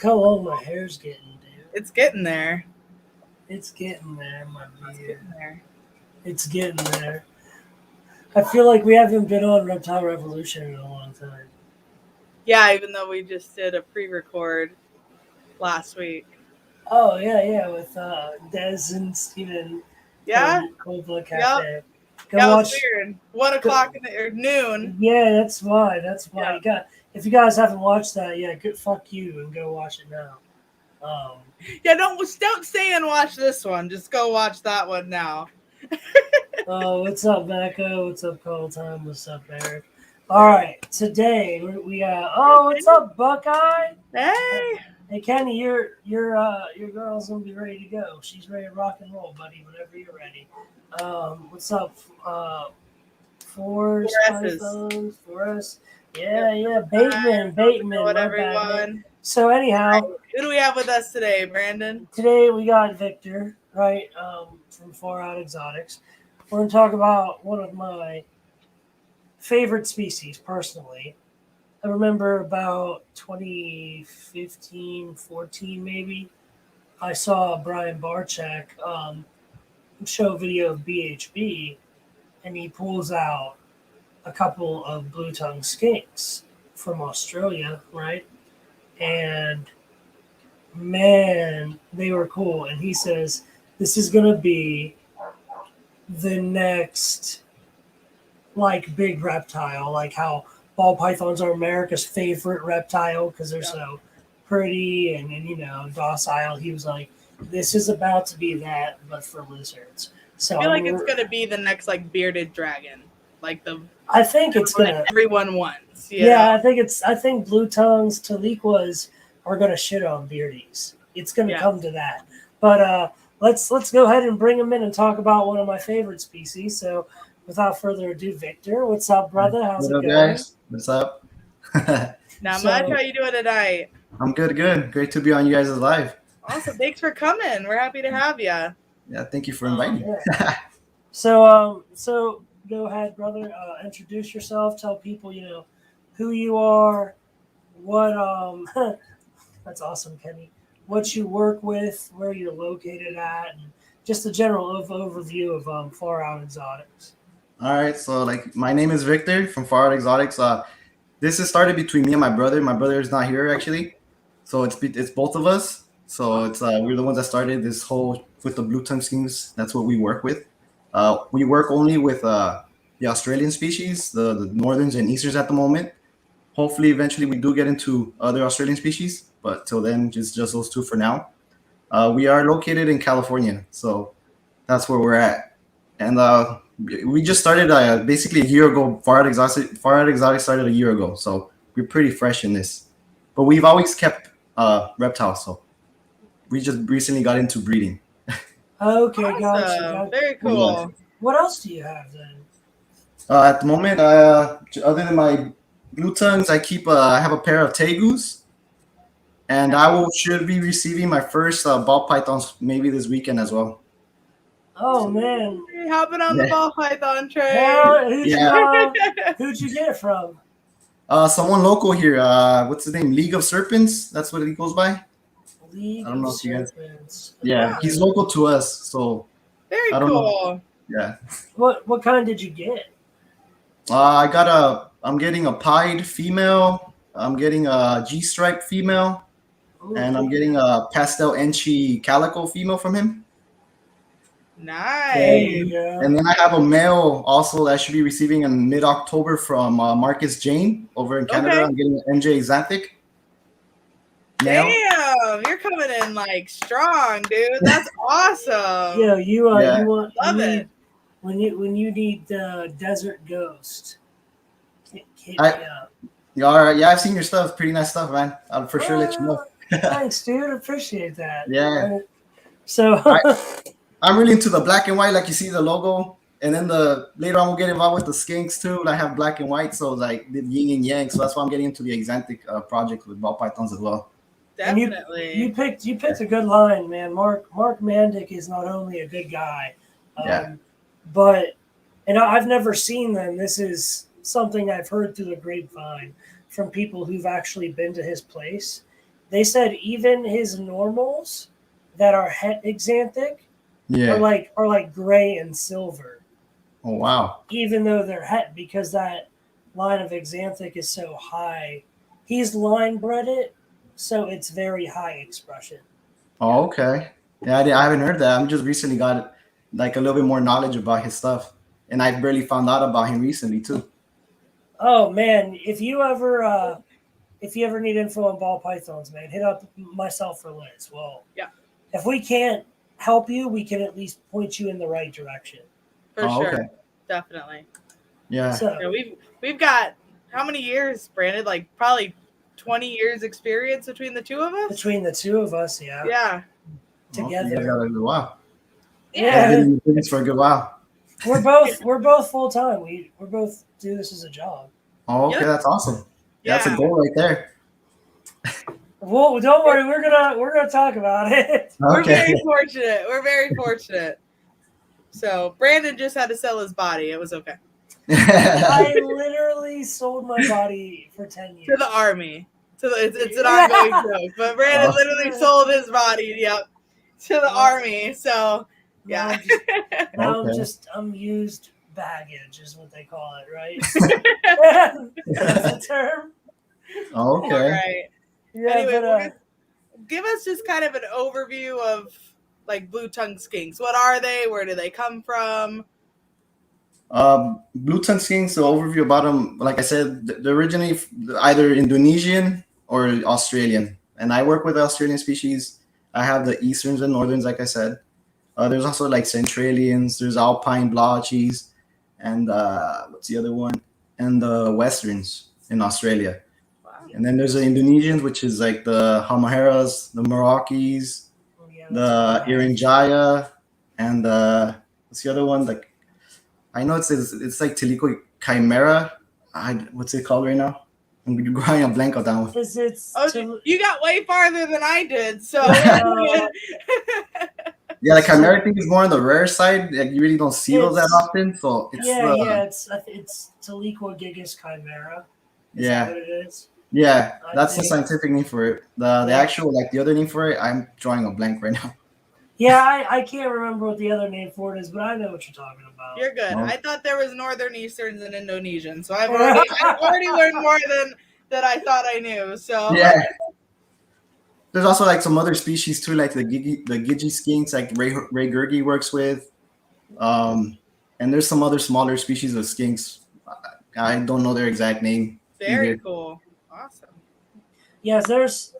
how long my hair's getting, dude. It's getting there. It's getting there, my It's beard. getting there. It's getting there. I feel like we haven't been on Reptile Revolution in a long time. Yeah, even though we just did a pre-record last week. Oh yeah, with Des and Steven Yeah? from Cobra Cafe. Go That watch. was weird. 1 o'clock or noon. Yeah, that's why. Yeah. You got. If you guys haven't watched that, yeah, good. Fuck you, and go watch it now. Yeah, don't stay and watch this one. Just go watch that one now. What's up, Becca? What's up, Call Time? What's up, Eric? All right, today we got. Oh, what's up, Buckeye? Hey. Hey, Kenny, your girl's gonna be ready to go. She's ready to rock and roll, buddy. Whenever you're ready. What's up, Forrest? Yeah, Bateman. What everyone. So anyhow, who do we have with us today, Brandon? Today we got Victor, right, from Far Out Exotics. We're going to talk about one of my favorite species, personally. I remember about 2015, 14 maybe, I saw Brian Barczak show a video of BHB, and he pulls out a couple of blue-tongue skinks from Australia, right? And man, they were cool. And he says, this is going to be the next, like, big reptile, like how ball pythons are America's favorite reptile because they're so pretty and, you know, docile. He was like, this is about to be that, but for lizards. So I feel like it's going to be the next, like, bearded dragon. Like the... I think it's going to... Everyone wants. Yeah, I think blue tongues, Taliquas are going to shit on beardies. It's going to come to that. But let's go ahead and bring them in and talk about one of my favorite species. So without further ado, Victor, what's up, brother? How's it going? Guys? What's up? Not much. How you doing tonight? I'm good. Great to be on you guys' live. Awesome. Thanks for coming. We're happy to have you. Yeah, thank you for inviting me. Yeah. So go ahead, brother. Introduce yourself. Tell people, you know, who you are, what that's awesome, Kenny. What you work with, where you're located at, and just a general overview of Far Out Exotics. All right, so like my name is Victor from Far Out Exotics. This has started between me and my brother. My brother is not here actually, so it's both of us. So it's we're the ones that started this whole with the blue tongue schemes. That's what we work with. We work only with the Australian species, the northerns and easterns at the moment. Hopefully, eventually, we do get into other Australian species, but till then, just those two for now. We are located in California, so that's where we're at. And we just started basically a year ago. Far Out Exotics started a year ago, so we're pretty fresh in this. But we've always kept reptiles, so we just recently got into breeding. Okay, awesome. gotcha. Very cool. Yeah. What else do you have then? At the moment, other than my blue tongues, I have a pair of tegus, and should be receiving my first ball pythons maybe this weekend as well. Oh man, you're hopping on the ball python train. Who'd you get it from? Someone local here. What's his name? League of Serpents. That's what he goes by. League of Serpents. Yeah, he's local to us, so very cool. Yeah. What kind did you get? I'm getting a pied female. I'm getting a G-stripe female. Ooh, and I'm getting a pastel Enchi calico female from him. Nice. And then I have a male also that I should be receiving in mid-October from Marcus Jane over in Canada. Okay. I'm getting an MJ Xanthic. Damn, you're coming in like strong, dude. That's awesome. Yeah, you love it. When you need Desert Ghost, hit me up. All right, yeah, I've seen your stuff. Pretty nice stuff, man. I'll for sure let you know. Thanks, dude. Appreciate that. Yeah. Right? So I'm really into the black and white, like you see the logo, and then later on we'll get involved with the skinks too. I have black and white, so like the yin and yang. So that's why I'm getting into the Xanthic project with ball pythons as well. Definitely. You picked a good line, man. Mark Mandic is not only a good guy, but I've never seen them. This is something I've heard through the grapevine from people who've actually been to his place. they said even his normals that are het exanthic Yeah. are like gray and silver, Oh wow. even though they're het because that line of exanthic is so high. He's line bred it, so it's very high expression. Oh, okay. Yeah, I haven't heard that. I'm just recently got like a little bit more knowledge about his stuff, and I barely found out about him recently too. Oh man, if you ever need info on ball pythons, man, hit up myself or Liz. Well, Yeah. if we can't help you, we can at least point you in the right direction. For Oh, sure. okay. Definitely. Yeah. So Yeah, we've got how many years, Brandon? Like probably 20 years experience between the two of us. between the two of us, yeah, Yeah. Okay, you guys together, got a good while. yeah, Been in business for a good while. we're both full time. We're both do this as a job. Oh, okay, Yep. that's awesome. Yeah, that's a goal right there. Well, don't worry, we're gonna talk about it. We're Okay. very fortunate. We're very fortunate. So Brandon just had to sell his body. It was okay. I literally sold my body for 10 years To the army. It's an ongoing joke. But Brandon Oh. literally sold his body, yep, to the army. So Now yeah. I'm used baggage is what they call it, right? That's the term. All Okay. right. Yeah, Anyway, but give us just kind of an overview of like blue-tongued skinks. What are they? Where do they come from? Blue tongue skinks. The overview about them, like I said, they're originally either Indonesian or Australian, and I work with the Australian species. I have the easterns and northerns, like I said. There's also like Centralians. There's Alpine blotchies, and what's the other one? And the westerns in Australia. Wow. And then there's the Indonesians, which is like the Halmaheras, the Meraki's, yeah, the Irinjaya, and what's the other one? Like I know it's like Tilico Chimera. What's it called right now? I'm going a blank on that one. Oh, you got way farther than I did. So Yeah, like Chimera thing is more on the rare side. Like you really don't see those that often. So it's it's Taliqua gigas chimera. Is that what it is? Yeah, that's the scientific name for it. The actual like the other name for it, I'm drawing a blank right now. Yeah, I can't remember what the other name for it is, but I know what you're talking about. You're good. I thought there was Northern Easterns and Indonesian, so I've already learned more than I thought I knew. So yeah. There's also like some other species too, like the Gigi skinks, like Ray Gergi works with. And there's some other smaller species of skinks. I don't know their exact name. Very cool. Awesome. Yes, there's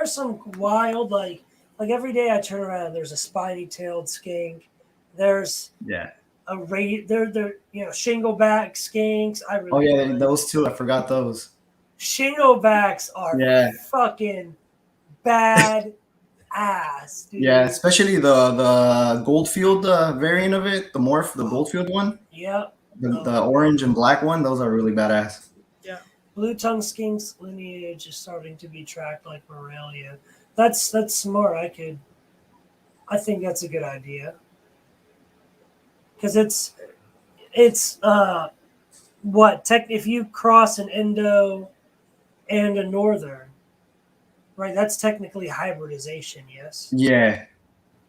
some wild like every day I turn around, there's a spiny-tailed skink. There's they're shingleback skinks. Those two. I forgot those. Shinglebacks are fucking bad ass, dude. Yeah, especially the Goldfield variant of it, the morph, the Goldfield one. Yep. The orange and black one, those are really badass. Yeah. Blue tongue skinks lineage is starting to be tracked like Morelia. That's smart. I think that's a good idea. Because it's if you cross an Indo and a Northern, right? That's technically hybridization, yes. Yeah.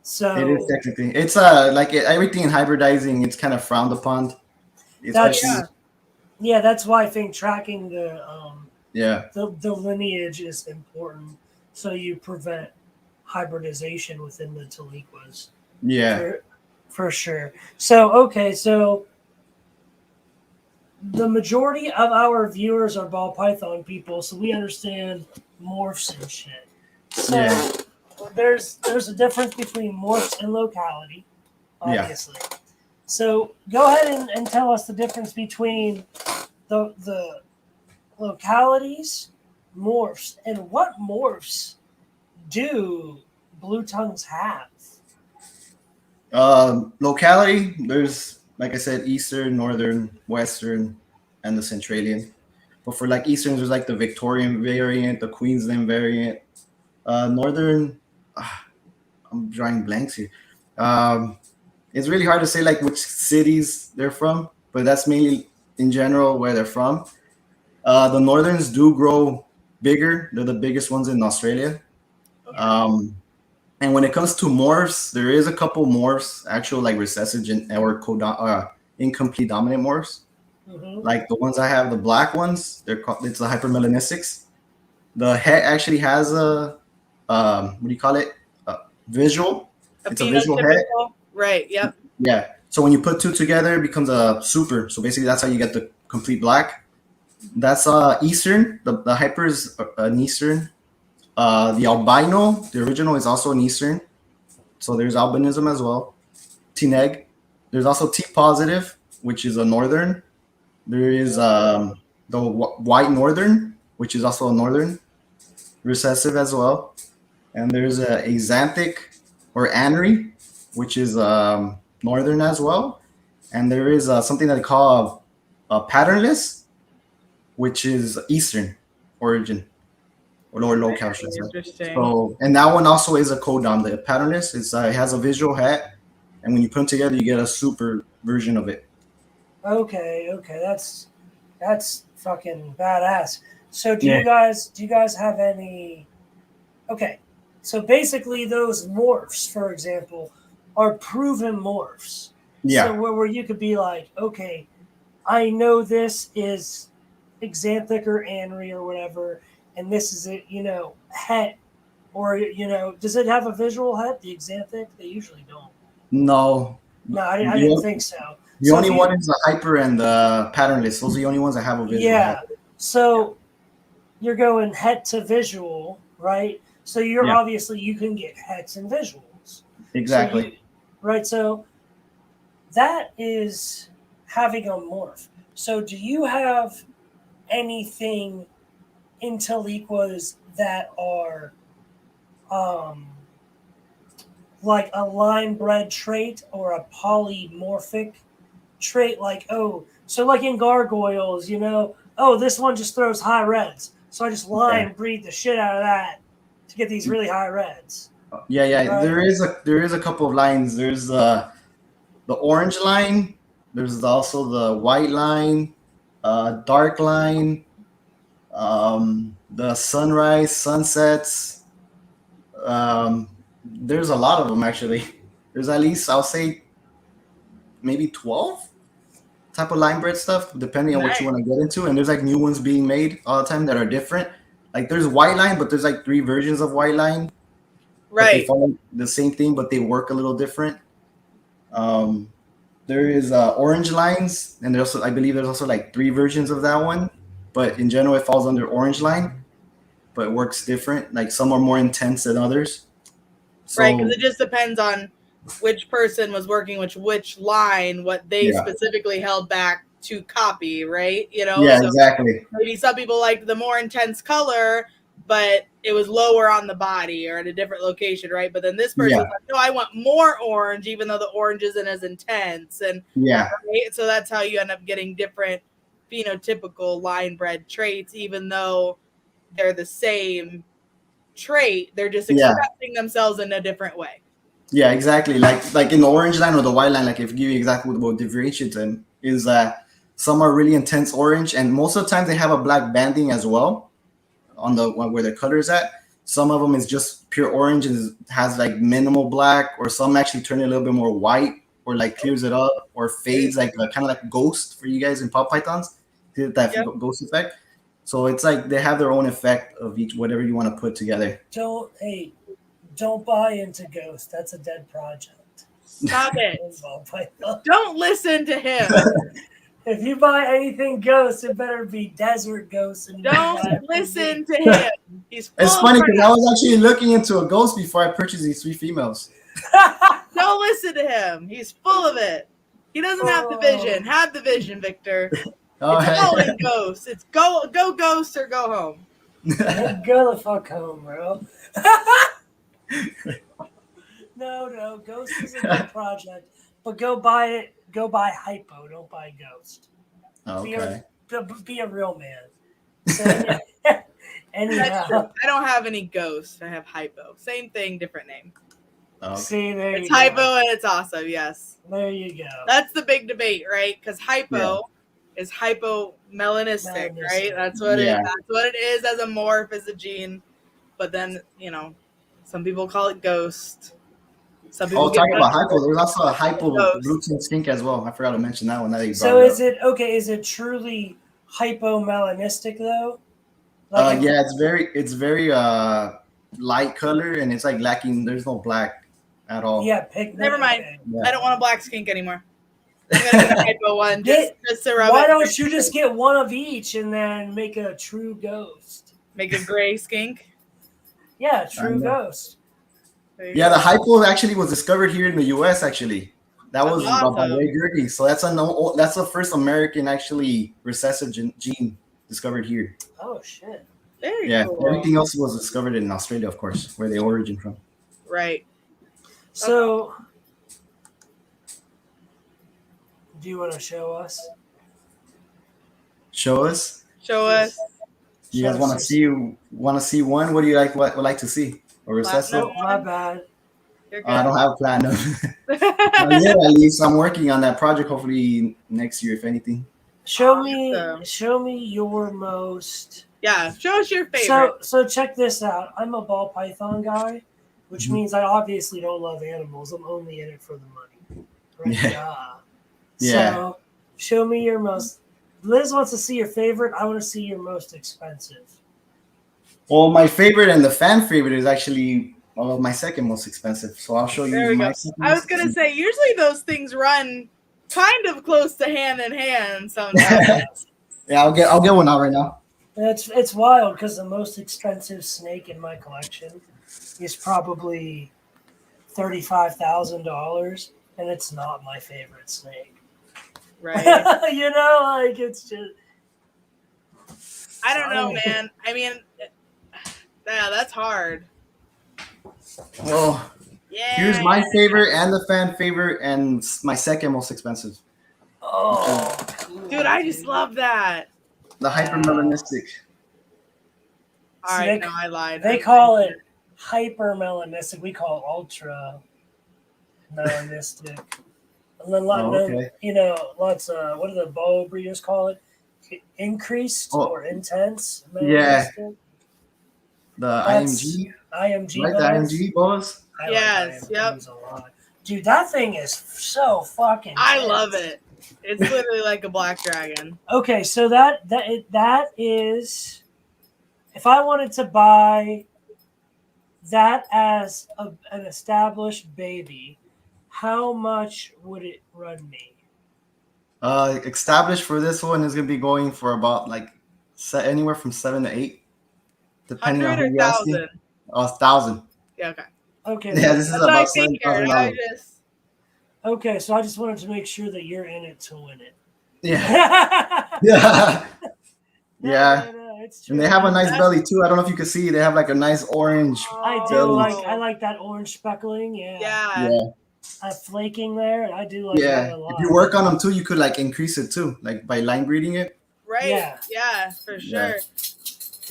So it is technically. It's like everything in hybridizing, it's kind of frowned upon. That's why I think tracking the lineage is important, so you prevent hybridization within the Taliquas. Yeah, for sure. So the majority of our viewers are ball python people, so we understand morphs and shit. So there's a difference between morphs and locality, obviously. Yeah. So go ahead and tell us the difference between the localities, morphs, and what morphs do blue tongues have? Locality, there's like I said, Eastern, Northern, Western, and the Centralian. But for like Easterns, there's like the Victorian variant, the Queensland variant. Northern, I'm drawing blanks here. It's really hard to say like which cities they're from, but that's mainly in general where they're from. The Northerns do grow bigger. They're the biggest ones in Australia. Okay. And when it comes to morphs, there is a couple morphs, actual like recessive or incomplete dominant morphs. Mhm. Like the ones I have, the black ones, it's the hypermelanistics. The head actually has a what do you call it? Visual. A It's a visual head. phenotypical, right? Yep. Yeah. So when you put two together, it becomes a super. So basically, that's how you get the complete black. That's Eastern. The hyper is an Eastern. The albino, the original, is also an Eastern. So there's albinism as well. T neg. There's also T positive, which is a Northern. There is the white Northern, which is also a Northern recessive as well. And there's a axanthic or anery, which is Northern as well. And there is something that they call a patternless, which is Eastern origin or low-cal, should say. Interesting. So, and that one also is a codom. The patternless, it has a visual hat, and when you put them together, you get a super version of it. Okay, that's fucking badass. So do Yeah. you guys have any? Okay, so basically those morphs, for example, are proven morphs. Yeah. So where you could be like, okay, I know this is axanthic or anery or whatever, and this is it, het, or does it have a visual het? The axanthic, they usually don't. No. No, I didn't think so. The So only if you- one is the hyper and the patternless. Those are the only ones that have a visual Yeah. hat. So you're going het to visual, right? So you're Yeah. obviously you can get hets and visuals. Exactly. So right. So that is having a morph. So do you have anything in Taliquas that are like a line bred trait or a polymorphic trait? Like, so like in gargoyles, this one just throws high reds. So I just line breed the shit out of that to get these really high reds. Yeah. Right. There is a couple of lines. There's the orange line. There's also the white line, dark line, the sunrise, sunsets. There's a lot of them actually. There's at least, I'll say, maybe 12 type of line bred stuff, depending on what you want to get into. And there's like new ones being made all the time that are different. Like there's white line, but there's like 3 versions of white line. But they follow the same thing, but they work a little different. There is orange lines, and I believe there's also like 3 versions of that one. But in general, it falls under orange line, but it works different. Like some are more intense than others. So, right, because it just depends on which person was working which line, what they specifically held back to copy, right? Yeah, so exactly. Maybe some people liked the more intense color, but it was lower on the body or at a different location, right? But then this person's like, no, I want more orange, even though the orange isn't as intense. And right? So that's how you end up getting different phenotypical line bred traits, even though they're the same trait, they're just expressing themselves in a different way. Yeah, exactly. Like in the orange line or the white line, like if you give you exactly what differentiates them is that some are really intense orange, and most of the time they have a black banding as well on the one where the color is at. Some of them is just pure orange and has like minimal black, or some actually turn it a little bit more white, or like clears it up, or fades like kind of like ghost for you guys in pop pythons, that ghost effect. So it's like they have their own effect of each whatever you want to put together. Don't buy into Ghost. That's a dead project. Stop it. Don't listen to him. If you buy anything Ghost, it better be Desert Ghost. And don't listen to him. It's funny because I was actually looking into a Ghost before I purchased these 3 females. Don't listen to him. He's full of it. He doesn't have the vision. Have the vision, Victor. It's all in Ghost. It's go Ghost or go home. Go the fuck home, bro. No, Ghost is a good project, but go buy it. Go buy Hypo. Don't buy Ghost. Okay. Be a real man. So, anyhow, I don't have any Ghost. I have Hypo. Same thing, different name. Okay. See, there it's you Hypo go. and it's awesome. Yes. There you go. That's the big debate, right? Because Hypo is hypomelanistic, right? That's what it is as a morph, as a gene. But then, you know, some people call it ghost. Some people talking about hypo. There's also a hypo blue tint skink as well. I forgot to mention that one. So is it okay? Is it truly hypomelanistic though? Like it's very light color, and it's like lacking. There's no black at all. Yeah, never mind. Yeah. I don't want a black skink anymore. I'm gonna get a hypo one. Just to rub why don't you just get one of each and then make a true ghost? Make a gray skink. Yeah, true ghost. Yeah, the hypo actually was discovered here in the U.S. Actually, that was by Ray Gerke. So that's the first American actually recessive gene discovered here. Oh shit! Very cool. Everything else was discovered in Australia, of course, where they origin from. Right. So, do you want to show us? Show us. Show us. You guys want to see one? What do you would like to see? Or recessive? Oh, my bad. I don't have platinum. Yeah, at least I'm working on that project. Hopefully next year, if anything. Show me your most. Yeah, show us your favorite. So check this out. I'm a ball python guy, which means I obviously don't love animals. I'm only in it for the money. Right? Yeah. So show me your most. Liz wants to see your favorite. I want to see your most expensive. Well, my favorite and the fan favorite is actually my second most expensive. So I'll show you. There we go. I was gonna say usually those things run kind of close to hand in hand sometimes. Yeah, I'll get one out right now. It's wild because the most expensive snake in my collection is probably $35,000, and it's not my favorite snake. Right. You know, like it's just. I don't know, man. I mean, yeah, that's hard. Well, here's my favorite and the fan favorite and my second most expensive. Oh, dude, I just love that. The hypermelanistic. All right, no, I lied. They call it hypermelanistic. We call it ultra melanistic. And then, lots of, what do the ball breeders call it? Increased or intense melanistic? Yeah. The IMG. IMG. Right, the IMG balls? Yes, yep. Dude, that thing is so fucking I love it. It's literally like a black dragon. Okay, so that is, if I wanted to buy that as an established baby, how much would it run me? Established for this one is gonna be going for about anywhere from 7 to 8, depending on who you're asking. 1,000. Yeah. Okay. Okay. Yeah, this is about $7,000. Okay, so I just wanted to make sure that you're in it to win it. Yeah. Yeah. Yeah. No, it's true. And they have a nice belly too. I don't know if you can see. They have like a nice orange. I do I like that orange speckling. Yeah. Flaking there. I do like that a lot. If you work on them too, you could increase it too, by line breeding it. Right. Yeah, for sure.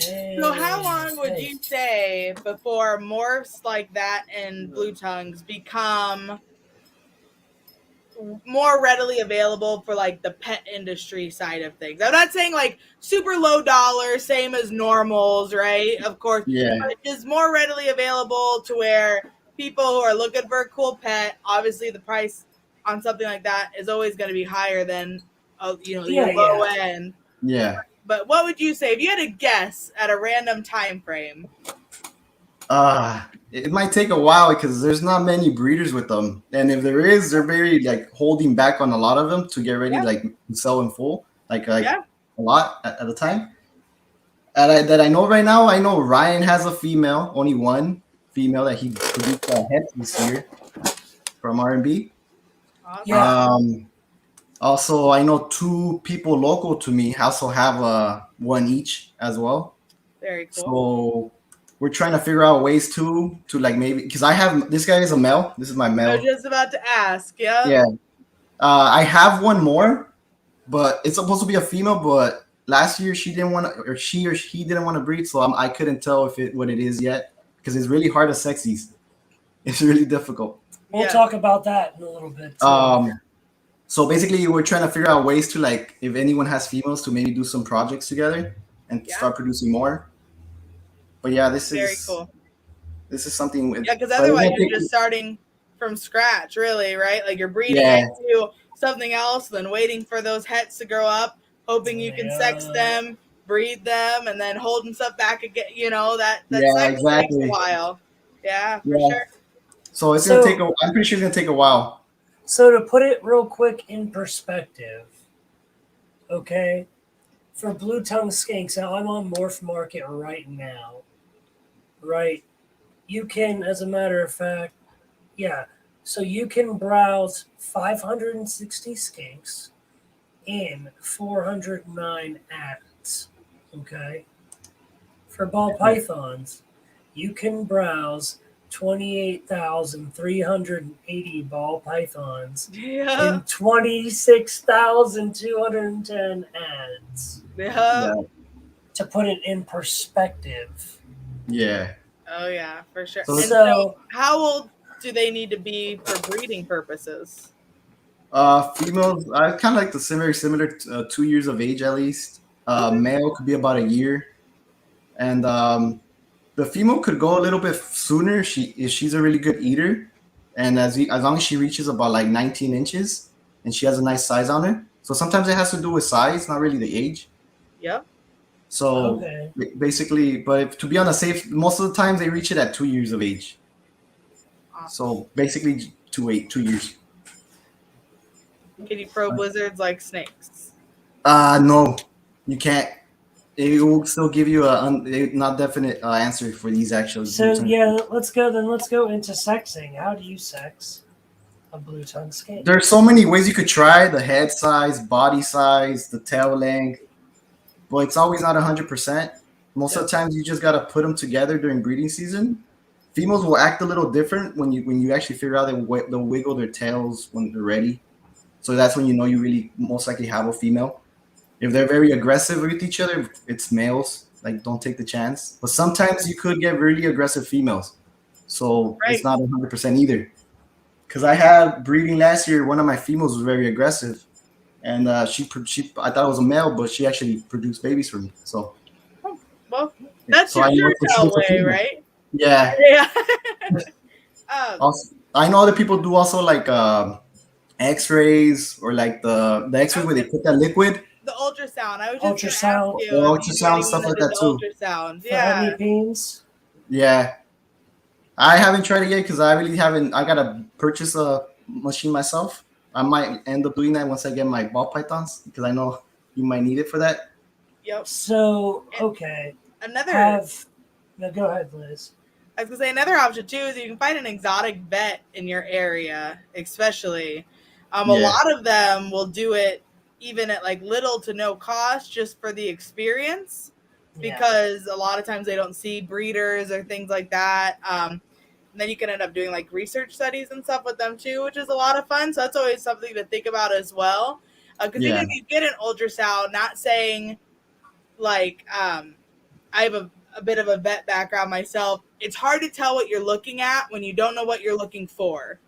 So how long would you say before morphs like that and blue tongues become more readily available for the pet industry side of things? I'm not saying super low dollar, same as normals, right? Of course. Yeah. But it is more readily available to where people who are looking for a cool pet, obviously the price on something like that is always going to be higher than the low end. Yeah. But what would you say if you had to guess at a random time frame? It might take a while because there's not many breeders with them, and if there is, they're very holding back on a lot of them to get ready to sell in full, a lot at a time. That I know right now, I know Ryan has a female, only one female that he produced a head this year from R&B. Awesome. Also, I know 2 people local to me also have one each as well. Very cool. So we're trying to figure out ways to maybe, because I have, this guy is a male. This is my male. I was just about to ask. Yeah. I have one more, but it's supposed to be a female. But last year she didn't want to, or he didn't want to breed, so I couldn't tell what it is yet, because it's really hard to sex these. It's really difficult. We'll talk about that in a little bit too. So basically, we're trying to figure out ways to, like, if anyone has females, to maybe do some projects together and start producing more. But yeah, this Very is cool. This is something with, yeah, because otherwise you're just starting from scratch, really, right? Like you're breeding into something else, then waiting for those hets to grow up, hoping you can sex them, breed them, and then holding stuff back again. You know, that cycle takes a while. Yeah, for sure. So it's gonna take I'm pretty sure it's gonna take a while. So to put it real quick in perspective, okay, for blue tongue skinks, now I'm on Morph Market right now, right? You can, as a matter of fact, so you can browse 560 skinks and 409 ads, okay? For ball pythons, you can browse 28,380 ball pythons and 26,210 ads. To put it in perspective. Yeah. Oh yeah, for sure. So how old do they need to be for breeding purposes? Females, I kind of like the very similar 2 years of age at least. Male could be about a year, and the female could go a little bit sooner. She's a really good eater, and as long as she reaches about like 19 inches, and she has a nice size on her. So sometimes it has to do with size, not really the age. Yep. So basically, but to be on the safe, most of the time they reach it at 2 years of age. So basically 2 years. Can you probe lizards like snakes? No, you can't. It will still give you a not definite answer for these actually. So let's go into sexing. How do you sex a blue tongue skink? There's so many ways you could try: the head size, body size, the tail length. But it's always not 100%. Most of the times, you just gotta put them together during breeding season. Females will act a little different when you actually figure out they'll wiggle their tails when they're ready. So that's when you know you really most likely have a female. If they're very aggressive with each other, it's males. Like, don't take the chance. But sometimes you could get really aggressive females. So it's not 100% either. Because I had breeding last year, one of my females was very aggressive. And she I thought it was a male, but she actually produced babies for me. So, well, that's your sure tell way, right? Yeah. Also, I know other people do also like X-rays or like the X-rays where they put that liquid. The ultrasound. I was just ultrasound. Ask you ultrasound stuff like that too. Ultrasound. Yeah. Beans. Yeah. I haven't tried it yet because I really haven't. I gotta purchase a machine myself. I might end up doing that once I get my ball pythons because I know you might need it for that. Yep. So okay. No, go ahead, Liz. I was gonna say another option too is you can find an exotic vet in your area, especially. A lot of them will do it even at like little to no cost just for the experience, because a lot of times they don't see breeders or things like that. And then you can end up doing like research studies and stuff with them too, which is a lot of fun. So that's always something to think about as well. Because even if you get an ultrasound, not saying like I have a bit of a vet background myself, it's hard to tell what you're looking at when you don't know what you're looking for.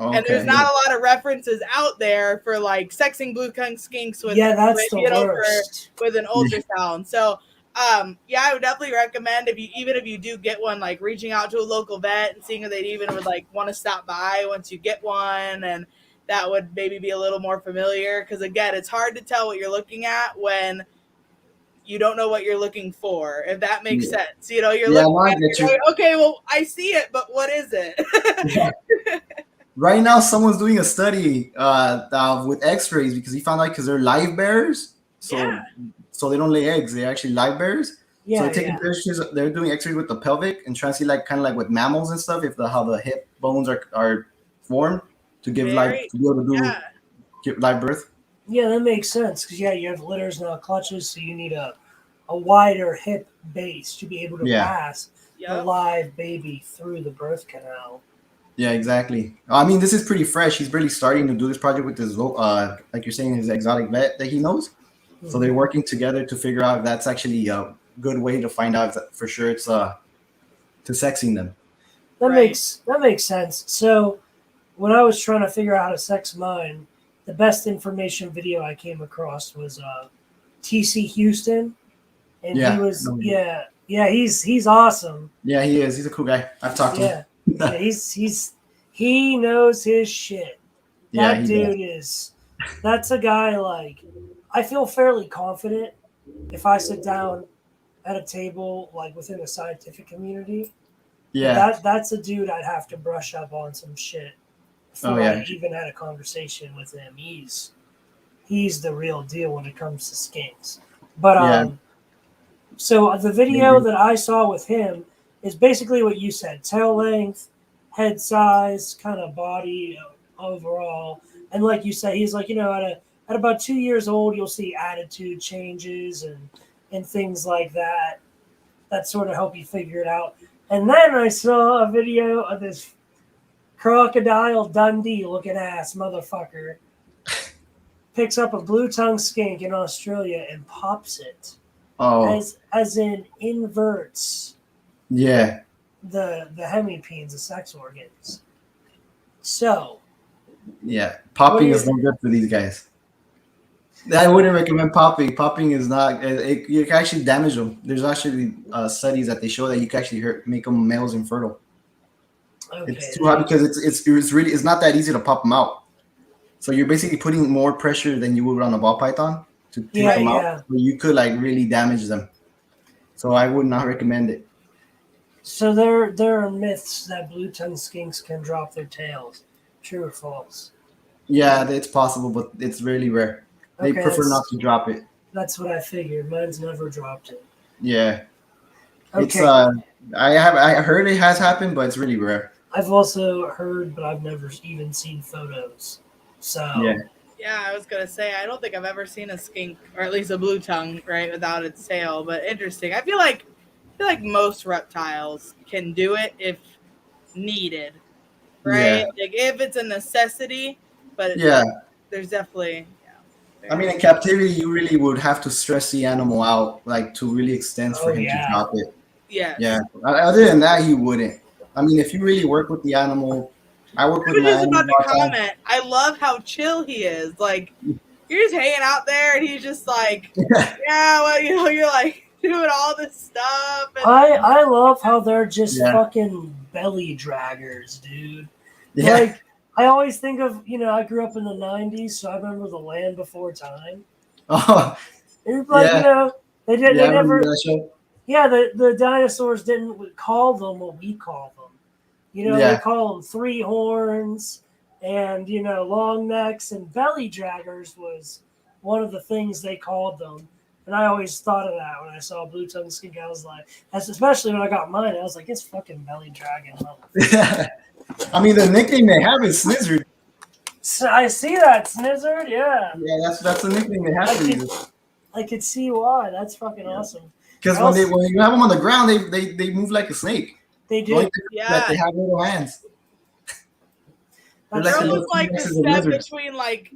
Okay, and there's not a lot of references out there for like sexing blue tongue skinks with with an ultrasound. So I would definitely recommend if you do get one, like reaching out to a local vet and seeing if they even would like want to stop by once you get one, and that would maybe be a little more familiar. Because again, it's hard to tell what you're looking at when you don't know what you're looking for, if that makes sense. You know, you're looking at it, going, okay, well, I see it, but what is it? Right now, someone's doing a study with X-rays because he found out because they're live bearers, so they don't lay eggs; they're actually live bearers. So they're taking pictures. They're doing X-rays with the pelvic and trying to see like kind of like with mammals and stuff, how the hip bones are formed to give life, to be able to give live birth. Yeah, that makes sense because you have litters, not clutches, so you need a wider hip base to be able to pass the live baby through the birth canal. Yeah, exactly. I mean, this is pretty fresh. He's really starting to do this project with his, like you're saying, his exotic vet that he knows. Mm-hmm. So they're working together to figure out if that's actually a good way to find out if for sure it's to sexing them. That makes sense. So when I was trying to figure out how to sex mine, the best information video I came across was TC Houston, and he was he's awesome. Yeah, he is. He's a cool guy. I've talked to him. Yeah, he knows his shit. That dude that's a guy like I feel fairly confident if I sit down at a table like within the scientific community. Yeah. That's a dude I'd have to brush up on some shit before I even had a conversation with him. He's the real deal when it comes to skinks. But so the video that I saw with him is basically what you said: tail length, head size, kind of body overall. And like you said, he's like, at about 2 years old, you'll see attitude changes and things like that. That sort of help you figure it out. And then I saw a video of this Crocodile Dundee looking ass motherfucker picks up a blue-tongued skink in Australia and pops it. Oh. As in inverts. Yeah. The hemipenes, the sex organs. So. Yeah, popping is not good for these guys. I wouldn't recommend popping. Popping is not. You can actually damage them. There's actually studies that they show that you can actually make them males infertile. Okay. It's too hard because it's not that easy to pop them out. So you're basically putting more pressure than you would on a ball python to take them out. So you could like really damage them. So I would not recommend it. So there are myths that blue-tongued skinks can drop their tails. True or false? Yeah, it's possible, but it's really rare. They prefer not to drop it. That's what I figured. Mine's never dropped it. Yeah. Okay. It's I heard it has happened, but it's really rare. I've also heard, but I've never even seen photos. So yeah, I was gonna say I don't think I've ever seen a skink, or at least a blue tongue, right, without its tail. But interesting. I feel like most reptiles can do it if needed, right? Like if it's a necessity. But there's definitely. I mean, in captivity, you really would have to stress the animal out, like to really extend for him to drop it. Yeah. Other than that, he wouldn't. I mean, if you really work with the animal, I work with my animal. I was just about to comment. I love how chill he is. Like, you're just hanging out there, and he's just like, you're like doing all this stuff. And I love how they're just fucking belly draggers, dude. Yeah. Like, I always think of, I grew up in the 90s, so I remember The Land Before Time. Oh, like, they never. The dinosaurs didn't call them what we call them. They call them three horns and, long necks, and belly draggers was one of the things they called them. And I always thought of that when I saw a blue-tongued skink. I was like, especially when I got mine, I was like, it's fucking belly dragging. I mean, the nickname they have is Snizzard. So I see that, Snizzard, Yeah, that's the nickname they have. I could see why. That's fucking awesome. Because when you have them on the ground, they move like a snake. They do. That they have little hands. They're almost like the step between like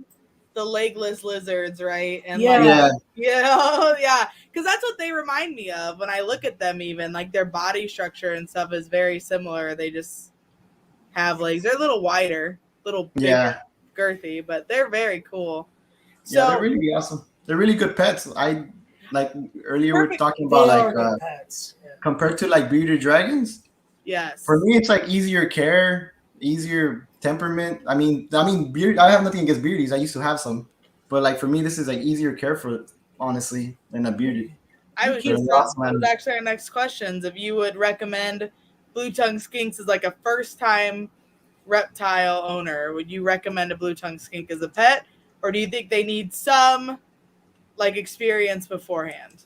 the legless lizards, right? And because that's what they remind me of when I look at them. Even like their body structure and stuff is very similar. They just have legs. They're a little wider, little bigger, girthy, but they're very cool. So they're really awesome. They're really good pets. I like earlier we were talking about like pets. Compared to like bearded dragons. Yes. For me, it's like easier care, easier temperament. I mean, beard. I have nothing against beardies. I used to have some, but like for me, this is like easier care for honestly than a bearded. Was actually our next questions. If you would recommend blue-tongued skinks as like a first-time reptile owner, would you recommend a blue-tongued skink as a pet, or do you think they need some like experience beforehand?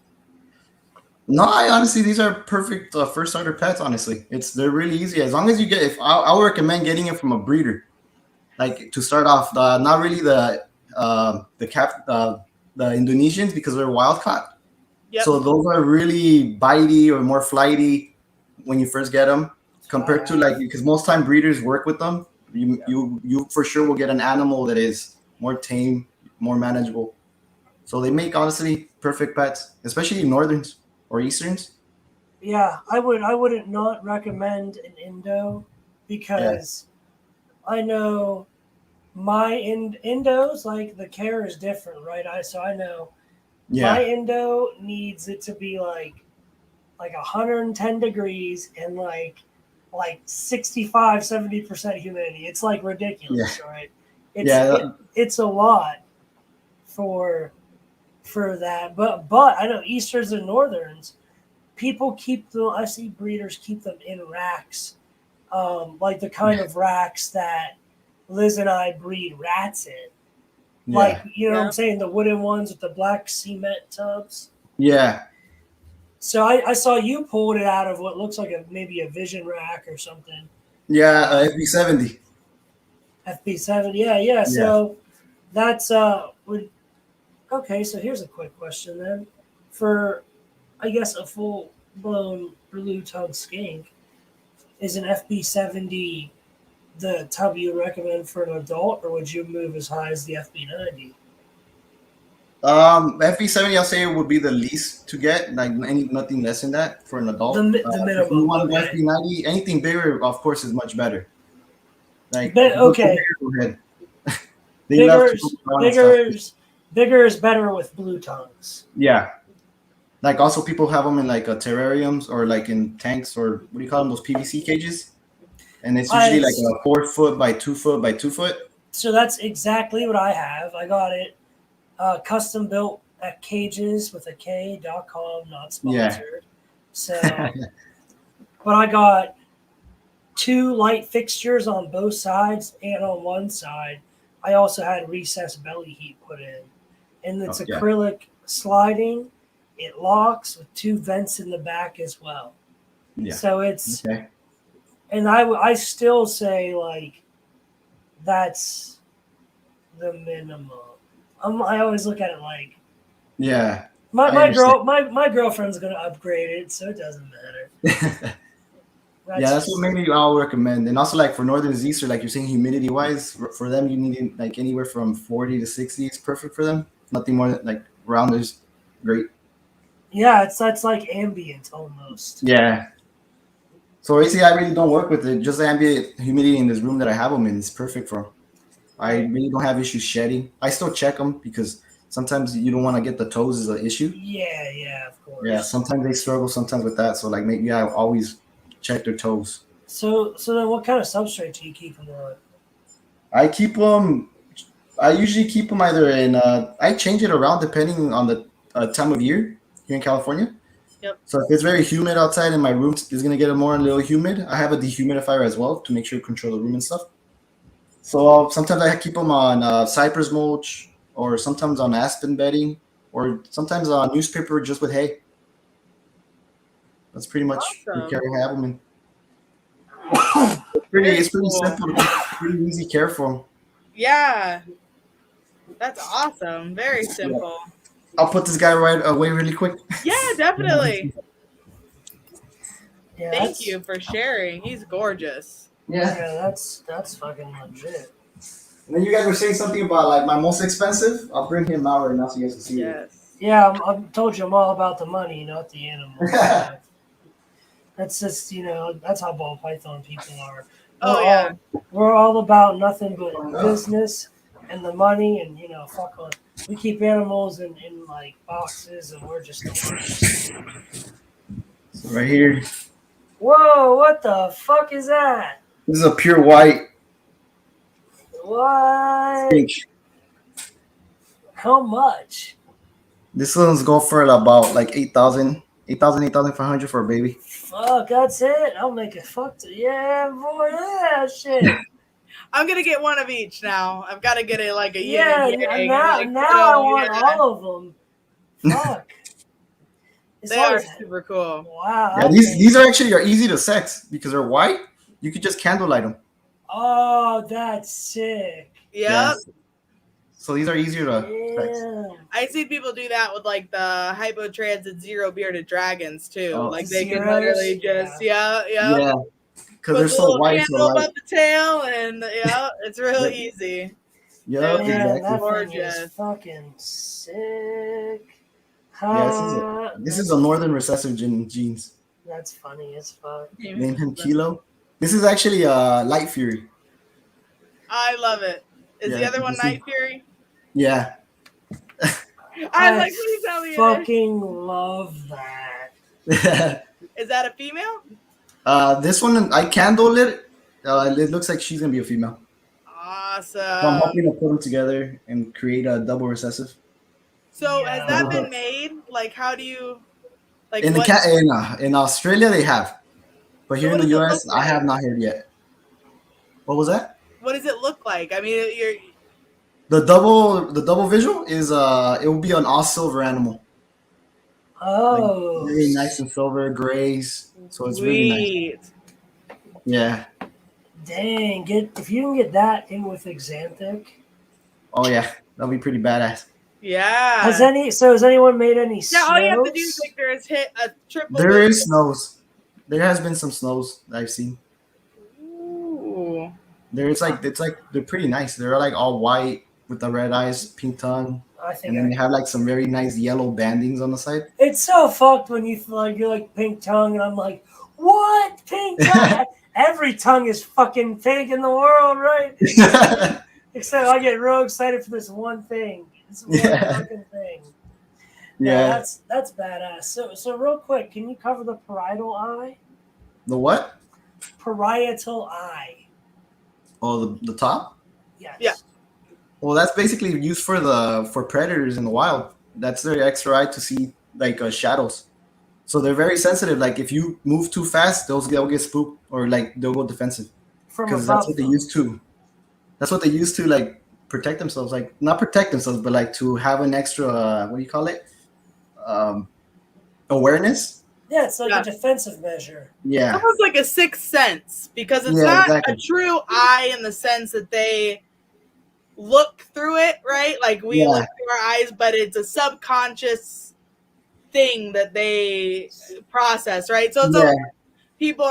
No, honestly, these are perfect first starter pets. Honestly, they're really easy as long as you get. I would recommend getting it from a breeder, like to start off. Not really the Indonesians because they're wild caught. Yep. So those are really bitey or more flighty when you first get them, compared to like because most time breeders work with them. You for sure will get an animal that is more tame, more manageable. So they make honestly perfect pets, especially northerns or easterns. Yeah, I wouldn't not recommend an Indo because I know my endos, like the care is different, right? I know my Yeah. endo needs it to be like 110 degrees and like 65 70% humidity. It's like Yeah. ridiculous, right? Yeah. It's a lot for that. But I know Easterns and Northerns, people keep them. I see breeders keep them in racks, like the kind of racks that Liz and I breed rats in. Like, Yeah. you know what I'm saying? The wooden ones with the black cement tubs. Yeah. So I saw you pulled it out of what looks like maybe a vision rack or something. Yeah. FB70. FB7, yeah, yeah. Yeah. So that's would okay. So here's a quick question then, for I guess a full blown blue tongue skink, is an FB70 the tub you recommend for an adult, or would you move as high as the FB90? FB70, I'll say it would be the least to get, like nothing less than that for an adult. The If you minimum. want Okay. FB90, anything bigger, of course, is much better. Like, Okay. Go ahead. They love to poke around and stuff. Bigger is better with blue tongues. Yeah. Like also people have them in like terrariums or like in tanks, or what do you call them? Those PVC cages. And it's usually like a 4 foot by 2 foot by 2 foot. So that's exactly what I have. I got it custom built at cages with a K.com, not sponsored. Yeah. So, but I got 2 light fixtures on both sides, and on one side, I also had recessed belly heat put in. And it's acrylic sliding. It locks with 2 vents in the back as well. Yeah. So it's, and I still say like that's the minimum. I always look at it like, yeah, my girlfriend's gonna upgrade it, so it doesn't matter. That's what maybe I'll recommend. And also like for Northern Easter, like you're saying, humidity wise, for them you need like anywhere from 40 to 60 is perfect for them. Nothing more than like around is great. Yeah, that's like ambient almost. Yeah. So basically, I really don't work with it. Just the ambient humidity in this room that I have them in is perfect for them. I really don't have issues shedding. I still check them because sometimes you don't want to get the toes is an issue. Yeah, of course. Yeah, sometimes they struggle sometimes with that. So like maybe I always check their toes. So then what kind of substrate do you keep them on? I keep them. I usually keep them either in. I change it around depending on the time of year here in California. Yep. So if it's very humid outside and my room is gonna get more a little humid, I have a dehumidifier as well to make sure to control the room and stuff. So sometimes I keep them on cypress mulch, or sometimes on aspen bedding, or sometimes on newspaper just with hay. That's pretty much the care I have them in. It's pretty simple, pretty easy care for them. Yeah, that's awesome. Very simple. Yeah. I'll put this guy right away really quick. Yeah, definitely. Thank you for sharing. He's gorgeous. Yeah, that's fucking legit. And then you guys were saying something about like my most expensive. I'll bring him out right now so you guys can see it. Yeah, I told you I'm all about the money, not the animals. That's just, that's how ball python people are. We're all about nothing but business and the money, and fuck on. We keep animals in like boxes, and we're just right here. Whoa! What the fuck is that? This is a pure white. What? Pink. How much? This one's going for about like 8,000, 8,500 for a baby. Fuck, that's it. I'll make it. Yeah, boy, yeah, shit. I'm gonna get one of each now. I've got to get it like a now I want all of them. Fuck. They are super cool. Wow. Yeah, these are actually easy to sex because they're white. You could just candlelight them. Oh, that's sick. Yep. Yeah. So these are easier to sex. I see people do that with like the hypotransit zero bearded dragons too. Like they Zeros? can literally just Yeah. Because they're so white. Candle above the tail, and it's real easy. Yeah, exactly. That gorgeous. Is fucking sick. Yeah, this is a northern recessive genes. That's funny as fuck. Name him Kilo. This is actually Light Fury. I love it. Is the other one Night Fury? Yeah. I like, please tell me. Fucking love that. Is that a female? This one I candle it. It looks like she's gonna be a female. Awesome. So I'm hoping to put them together and create a double recessive. So has that been made? Like, how do you like in Australia they have, but here in the US I have not heard yet. What was that? What does it look like? I mean, the double visual is it will be an all silver animal. Oh, like, very nice and silver grays. So it's really nice. Yeah. Dang, if you can get that in with Xanthic. Oh yeah, that'll be pretty badass. Yeah. Has anyone made any snows? Yeah, all you have to do, Victor, is hit a triple. There is snows. There has been some snows that I've seen. Ooh. It's like they're pretty nice. They're like all white with the red eyes, pink tongue. And then they have like some very nice yellow bandings on the side. It's so fucked when you're like pink tongue, and I'm like, what? Pink tongue? Every tongue is fucking pink in the world, right? Except I get real excited for this one thing. This one fucking thing. Yeah. That's badass. So real quick, can you cover the parietal eye? The what? Parietal eye. Oh, the top? Yes. Yeah. Well, that's basically used for predators in the wild. That's their extra eye to see like shadows. So they're very sensitive. Like if you move too fast, they'll get spooked or like they'll go defensive. Because that's what they used to. That's what they used to like protect themselves. Like not protect themselves, but like to have an extra what do you call it? Awareness. Yeah, it's like a defensive measure. Yeah. Almost like a sixth sense because it's not a true eye in the sense that they look through it, right? Like we look through our eyes, but it's a subconscious thing that they process, right? So it's people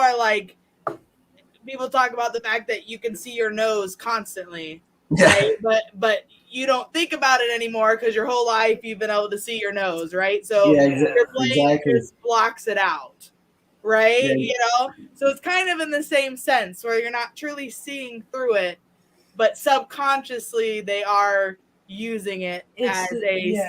talk about the fact that you can see your nose constantly, right? But you don't think about it anymore because your whole life you've been able to see your nose, right? So your brain just blocks it out, right? Yeah. You know, so it's kind of in the same sense where you're not truly seeing through it, but subconsciously they are using it as a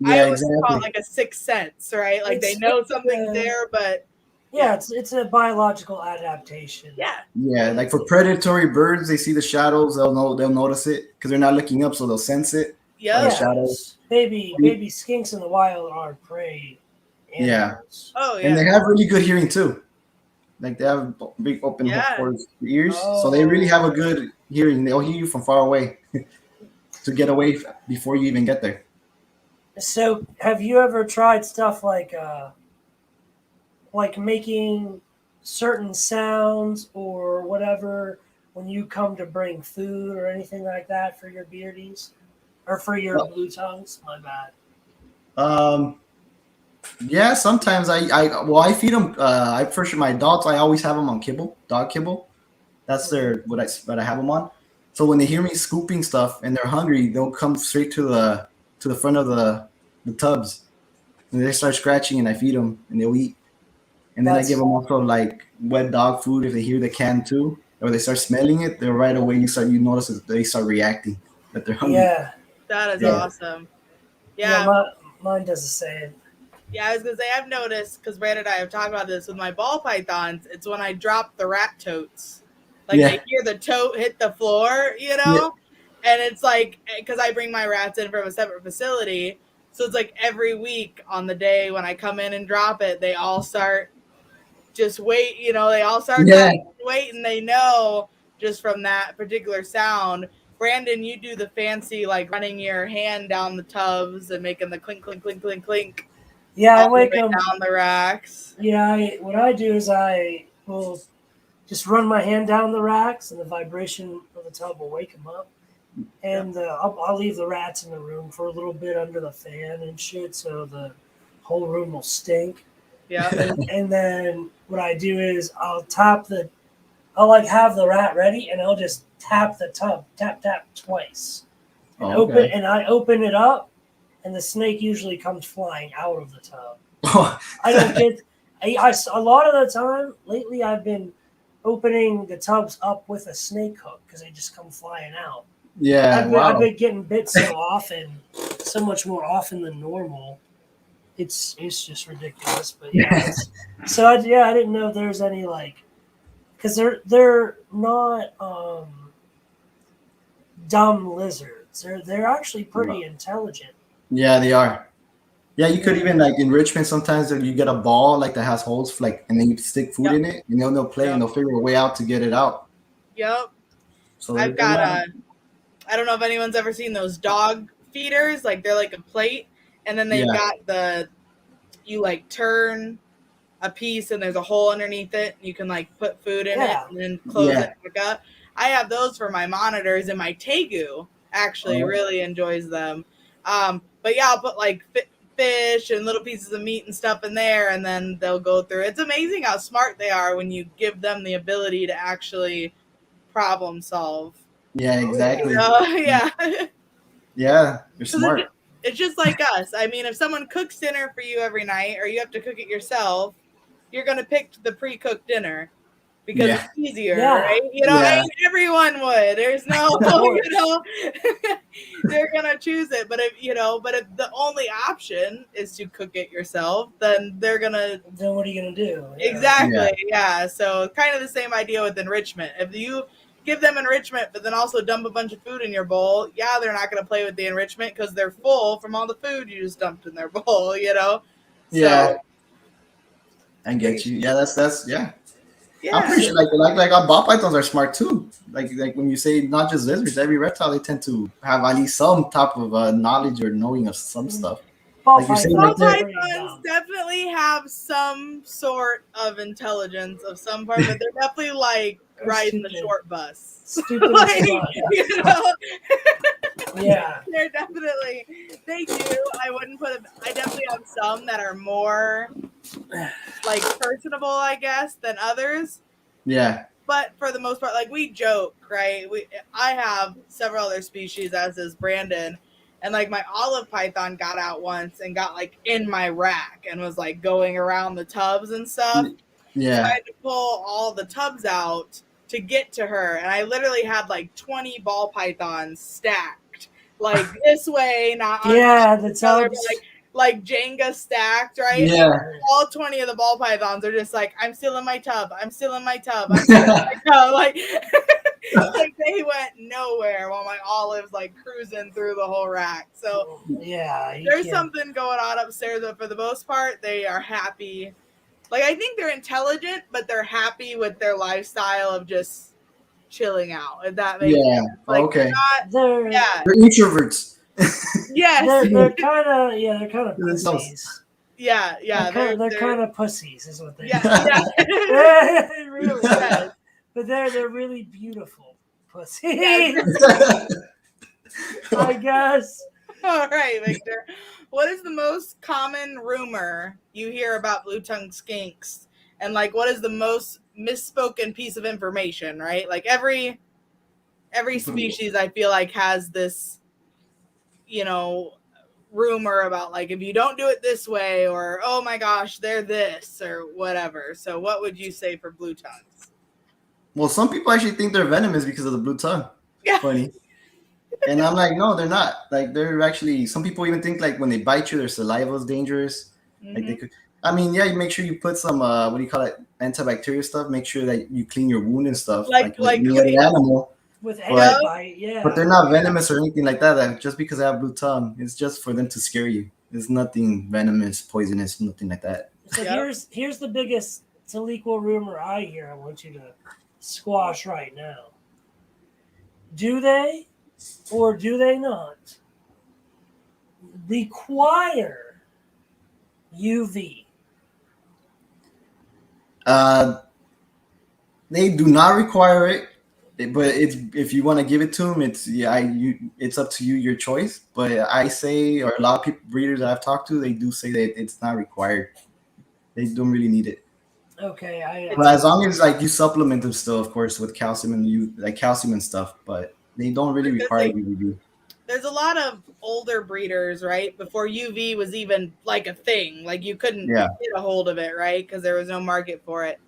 I always call it like a sixth sense, right? Like they know something's there, but it's a biological adaptation. Yeah, like for predatory birds, they see the shadows, they'll notice it because they're not looking up, so they'll sense it. Yeah, shadows. Baby skinks in the wild are prey animals. Yeah. Oh yeah. And they have really good hearing too. Like they have big open ears, so they really have a good hearing. They'll hear you from far away to get away before you even get there. So, have you ever tried stuff like making certain sounds or whatever when you come to bring food or anything like that for your beardies or for your blue tongues? My bad. Yeah, sometimes I feed them. My dogs, I always have them on dog kibble. That's what I have them on. So when they hear me scooping stuff and they're hungry, they'll come straight to the front of the tubs, and they start scratching, and I feed them, and they'll eat. And then I give them also like wet dog food if they hear the can too, or they start smelling it. They're right away. You notice that they start reacting that they're hungry. Yeah, that is awesome. Yeah, mine does the same. Yeah, I was gonna say I've noticed because Brandon and I have talked about this with my ball pythons. It's when I drop the rat totes, like they hear the tote hit the floor, you know, and it's like because I bring my rats in from a separate facility. So it's like every week on the day when I come in and drop it, they all start just wait, you know, they all start waiting. They know just from that particular sound. Brandon, you do the fancy, like running your hand down the tubs and making the clink, clink, clink, clink, clink. Yeah, I wake them down the racks. Yeah, what I do is I will just run my hand down the racks and the vibration of the tub will wake them up. And I'll leave the rats in the room for a little bit under the fan and shit, so the whole room will stink. Yeah. And then what I do is I'll have the rat ready, and I'll just tap the tub, tap twice, and I open it up, and the snake usually comes flying out of the tub. I don't get. A lot of the time lately, I've been opening the tubs up with a snake hook because they just come flying out. Yeah, I've been getting bit so often, so much more often than normal. It's just ridiculous. But yeah, I didn't know if there's any like, because they're not dumb lizards. They're actually pretty intelligent. Yeah, they are. Yeah, you could even like enrichment. Sometimes you get a ball like that has holes, like, and then you stick food in it, and they'll play and they'll figure a way out to get it out. Yep. So I've got I don't know if anyone's ever seen those dog feeders. Like they're like a plate, and then they've got you like turn a piece and there's a hole underneath it. You can like put food in it and then close it back up. I have those for my monitors, and my Tegu actually really enjoys them. But yeah, I'll put like fish and little pieces of meat and stuff in there, and then they'll go through. It's amazing how smart they are when you give them the ability to actually problem solve. Yeah, exactly. Yeah. Yeah, you're smart. It's just like us. I mean, if someone cooks dinner for you every night, or you have to cook it yourself, you're gonna pick the pre-cooked dinner because it's easier, right? Everyone would. There's no, they're gonna choose it. But if the only option is to cook it yourself, then they're gonna. Then what are you gonna do? Yeah. Exactly. Yeah. So kind of the same idea with enrichment. If you give them enrichment, but then also dump a bunch of food in your bowl, they're not gonna play with the enrichment because they're full from all the food you just dumped in their bowl. Yeah. I get you. Yeah, that's yeah. I'm pretty sure like our ball pythons are smart too. Like when you say not just lizards, every reptile they tend to have at least some type of knowledge or knowing of some stuff. Ball pythons definitely have some sort of intelligence of some part, but they're definitely like riding the short bus. Stupid. Yeah. They're definitely, they do. I definitely have some that are more like personable, I guess, than others. Yeah. But for the most part, like we joke, right? I have several other species, as is Brandon. And like my olive python got out once and got like in my rack and was like going around the tubs and stuff. Yeah. So I had to pull all the tubs out to get to her. And I literally had like 20 ball pythons stacked. Like this way, not on the tubs. Like Jenga stacked, right? Yeah. All 20 of the ball pythons are just like, I'm still in my tub. I'm still in my tub. I'm still in my tub. Like, like they went nowhere while my olive's like cruising through the whole rack. So there's something going on upstairs, but for the most part, they are happy. Like I think they're intelligent, but they're happy with their lifestyle of just chilling out. If that makes sense. Like, okay. They're introverts. Yes. They're kind of pussies. Yeah. They're kind of pussies, is what they are. Yeah. It really is. But they're really beautiful pussies. I guess. All right, Victor. What is the most common rumor you hear about blue-tongued skinks? And like, what is the most misspoken piece of information? Right, like every species, I feel like has this, rumor about like if you don't do it this way, or oh my gosh, they're this or whatever. So, what would you say for blue tongues? Well, some people actually think they're venomous because of the blue tongue. Yeah. Funny. And I'm like, no, they're not. Like they're actually. Some people even think like when they bite you, their saliva is dangerous. Mm-hmm. Like they could. I mean, you make sure you put some what do you call it, antibacterial stuff. Make sure that you clean your wound and stuff. Like any animal. With any bite, But they're not venomous or anything like that. Like, just because they have blue tongue, it's just for them to scare you. There's nothing venomous, poisonous, nothing like that. So here's the biggest equal rumor I hear. I want you to squash right now. Do they or do they not require UV? They do not require it. But it's if you want to give it to them, it's up to you, your choice. But I say, or a lot of people, breeders that I've talked to, they do say that it's not required. They don't really need it. Okay, but as long as like you supplement them still, of course, with calcium and calcium and stuff, but they don't really require UV. There's a lot of older breeders, right? Before UV was even like a thing, like you couldn't get a hold of it, right? Because there was no market for it.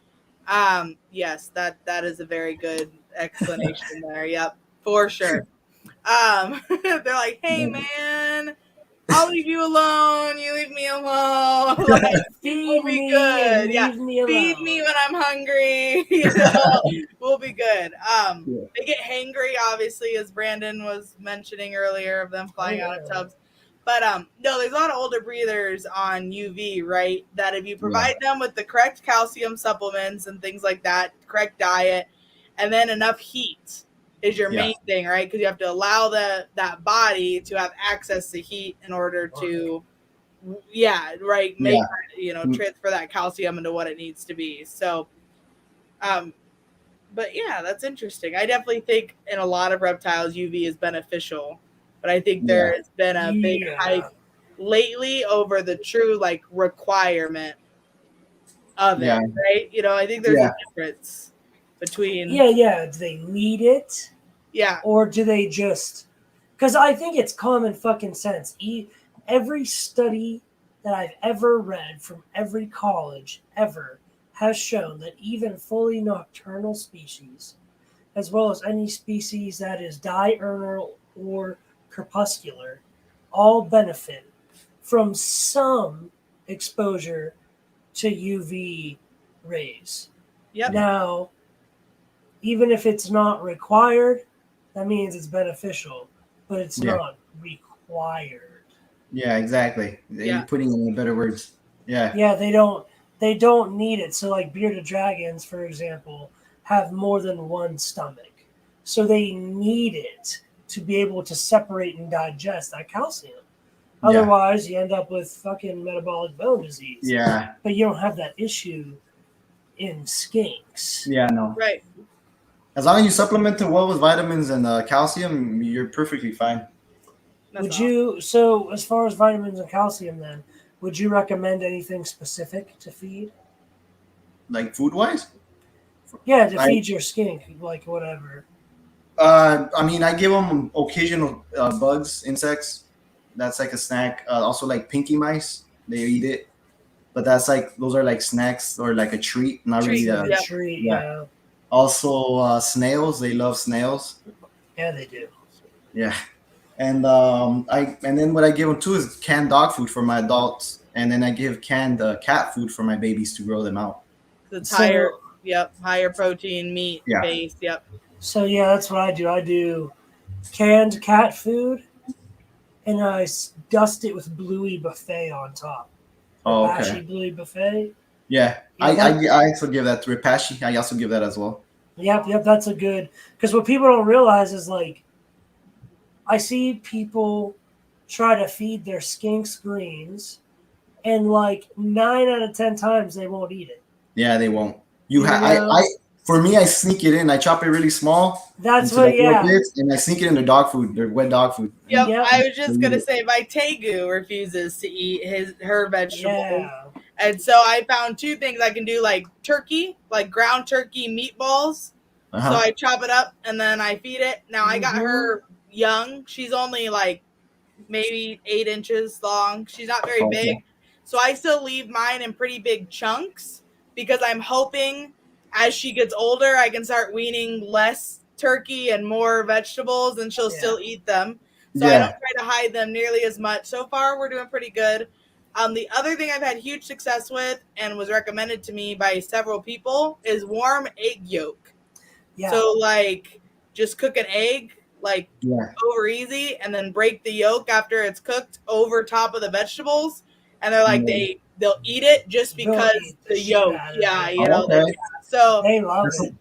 Yes, that is a very good explanation there. Yep, for sure. They're like, hey man, I'll leave you alone. You leave me alone. Like, feed we'll be me good. and Yeah, leave me alone. feed me when I'm hungry. We'll be good. They get hangry, obviously, as Brandon was mentioning earlier, of them flying out of tubs. But no, there's a lot of older breeders on UV, right? That if you provide them with the correct calcium supplements and things like that, correct diet, and then enough heat is your main thing, right? Because you have to allow that body to have access to heat in order to, make transfer that calcium into what it needs to be. So, but yeah, that's interesting. I definitely think in a lot of reptiles UV is beneficial, but I think there has been a big hype lately over the true like requirement of it, right? I think there's a difference between do they need it? Yeah. Or do they just, because I think it's common fucking sense. Every study that I've ever read from every college ever has shown that even fully nocturnal species, as well as any species that is diurnal or crepuscular, all benefit from some exposure to UV rays. Yep. Now, even if it's not required, that means it's beneficial, but it's not required. Yeah, exactly. You're putting it in better words. Yeah. Yeah, they don't need it. So like bearded dragons, for example, have more than one stomach. So they need it to be able to separate and digest that calcium. Otherwise, you end up with fucking metabolic bone disease. Yeah. But you don't have that issue in skinks. Yeah, no. Right. As long as you supplement it well with vitamins and calcium, you're perfectly fine. So as far as vitamins and calcium then, would you recommend anything specific to feed? Like food-wise? Yeah, to feed your skink, like whatever. I mean, I give them occasional bugs, insects. That's like a snack. Also, like pinky mice, they eat it. But those are like snacks or like a treat, not really a treat. Yeah. Also, snails. They love snails. Yeah, they do. Yeah, and then what I give them too is canned dog food for my adults, and then I give canned cat food for my babies to grow them out. It's higher protein meat base. Yep. So yeah, that's what I do. I do canned cat food, and I dust it with Bluey Buffet on top. Repashy Bluey Buffet. Yeah, I also give that to Repashy. I also give that as well. Yep, that's a good, because what people don't realize is like, I see people try to feed their skinks greens, and like 9 out of 10 times they won't eat it. Yeah, they won't. For me, I sneak it in. I chop it really small. That's what, and I sneak it in their dog food, their wet dog food. Yep. I was just gonna say my Tegu refuses to eat her vegetables. Yeah. And so I found two things I can do, like turkey, like ground turkey meatballs. So I chop it up and then I feed it. Now I got her young. She's only like maybe 8 inches long. She's not very big. So I still leave mine in pretty big chunks because I'm hoping as she gets older, I can start weaning less turkey and more vegetables and she'll still eat them. So I don't try to hide them nearly as much. So far, we're doing pretty good. The other thing I've had huge success with and was recommended to me by several people is warm egg yolk. Yeah. So like just cook an egg over easy and then break the yolk after it's cooked over top of the vegetables. And they're like, they'll eat it just because the yolk. Yeah, so they love it.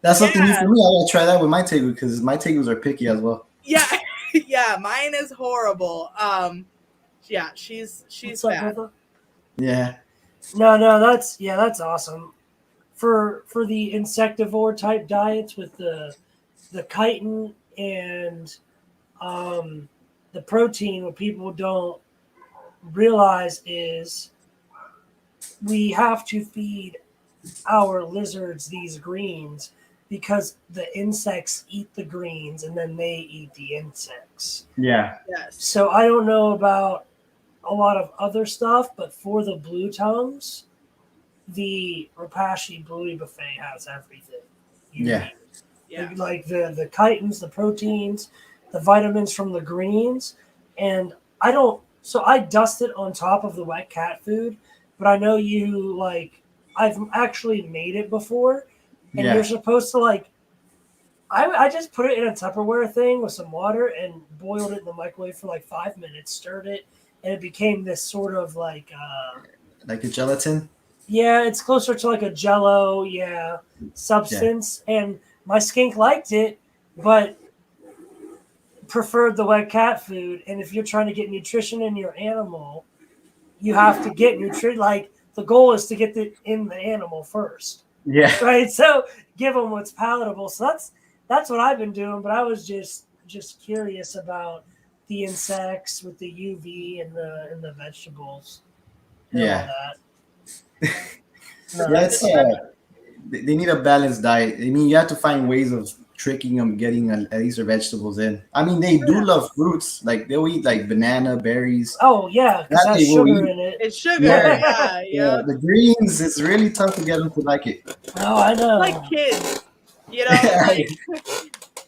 That's something new for me. I gotta try that with my Tegu because my Tegus are picky as well. Yeah, yeah, mine is horrible. Yeah, she's bad. Yeah. No, that's awesome. For the insectivore type diets with the chitin and the protein, what people don't realize is we have to feed our lizards these greens because the insects eat the greens and then they eat the insects. Yeah. Yes. So I don't know about a lot of other stuff, but for the blue tongues, the Repashy Bluey Buffet has everything. Yeah. Like the chitins, the proteins, the vitamins from the greens. And I dust it on top of the wet cat food, but I know you like, I've actually made it before, and you're supposed to like, I just put it in a Tupperware thing with some water and boiled it in the microwave for like 5 minutes, stirred it, and it became this sort of like a gelatin. Yeah, it's closer to like a Jello, substance. Yeah. And my skink liked it, but preferred the wet cat food. And if you're trying to get nutrition in your animal, you have to get nutrition. Like the goal is to get it in the animal first. Yeah. Right. So give them what's palatable. So that's what I've been doing. But I was just curious about the insects with the UV and the vegetables. And all that. They need a balanced diet. I mean, you have to find ways of tricking them, getting at least their vegetables in. I mean, they do love fruits. Like they'll eat like banana, berries. Oh yeah, because that's sugar in it. It's sugar. Yeah. The greens, it's really tough to get them to like it. Oh, I know. Like kids,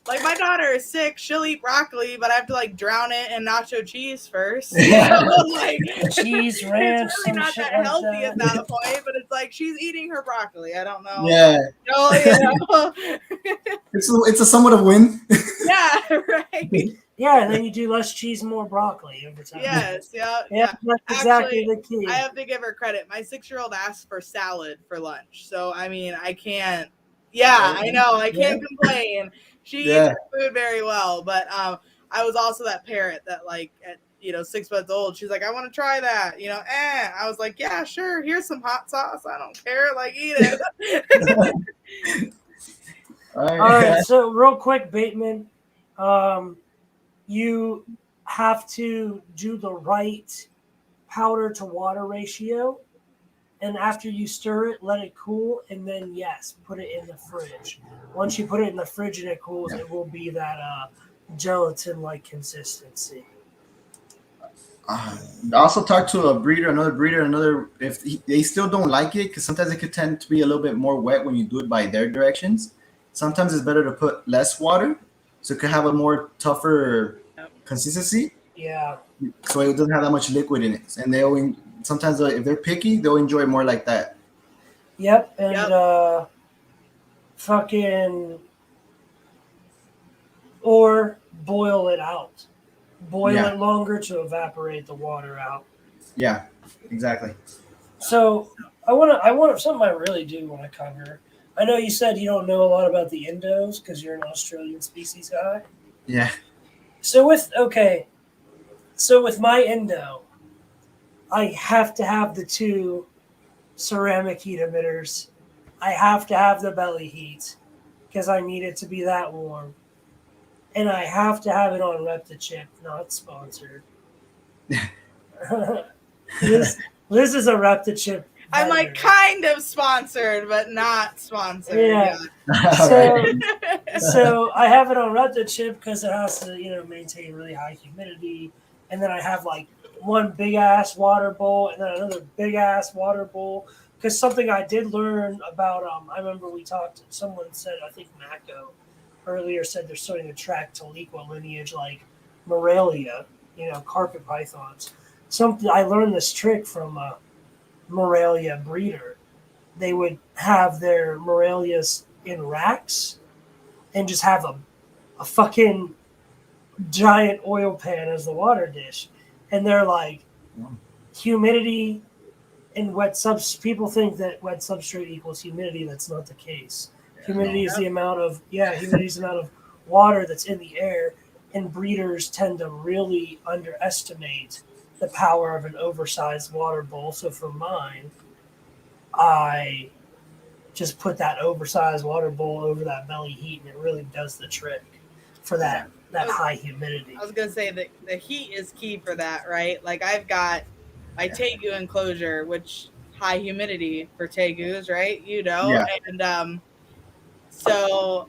like my daughter is 6. She'll eat broccoli, but I have to like drown it in nacho cheese first. Like cheese ranch. It's really not that healthy at that point, but it's like she's eating her broccoli. I don't know. Yeah. It's a somewhat of a win. Yeah. Right. Yeah, and then you do less cheese, more broccoli over time. Yes. Yeah. That's exactly the key. I have to give her credit. My 6-year-old asked for salad for lunch, so I mean, I can't. Yeah, I know. I can't complain. She eats her food very well, but I was also that parent that like at 6 months old, she's like, I want to try that, I was like, yeah, sure, here's some hot sauce, I don't care, like eat it. All right, so real quick, Bateman, you have to do the right powder to water ratio. And after you stir it, let it cool, and then, put it in the fridge. Once you put it in the fridge and it cools, it will be that gelatin-like consistency. I also talked to another breeder, if they still don't like it, because sometimes it could tend to be a little bit more wet when you do it by their directions. Sometimes it's better to put less water, so it could have a more tougher consistency. Yeah. So it doesn't have that much liquid in it, and sometimes if they're picky, they'll enjoy it more like that. Yep, and or boil it out. Boil it longer to evaporate the water out. Yeah, exactly. So I want something I really do want to cover. I know you said you don't know a lot about the Indos because you're an Australian species guy. Yeah. So with my Indo, I have to have the 2 ceramic heat emitters. I have to have the belly heat because I need it to be that warm. And I have to have it on Reptichip, not sponsored. Liz is a Reptichip. I'm like kind of sponsored, but not sponsored. Yeah. So I have it on Reptichip because it has to, maintain really high humidity. And then I have like one big ass water bowl and then another big ass water bowl. Because something I did learn about, I remember we talked, someone said, I think Mako earlier said they're starting to track Taliqua lineage like Morelia, carpet pythons. I learned this trick from a Morelia breeder. They would have their Morelias in racks and just have a fucking giant oil pan as the water dish. And they're like, humidity and wet people think that wet substrate equals humidity. That's not the case. Humidity is the amount of water that's in the air, and breeders tend to really underestimate the power of an oversized water bowl. So for mine, I just put that oversized water bowl over that belly heat, and it really does the trick for that high humidity. I was gonna say that the heat is key for that, right? Like I've got my tegu enclosure, which high humidity for tegus, right? And so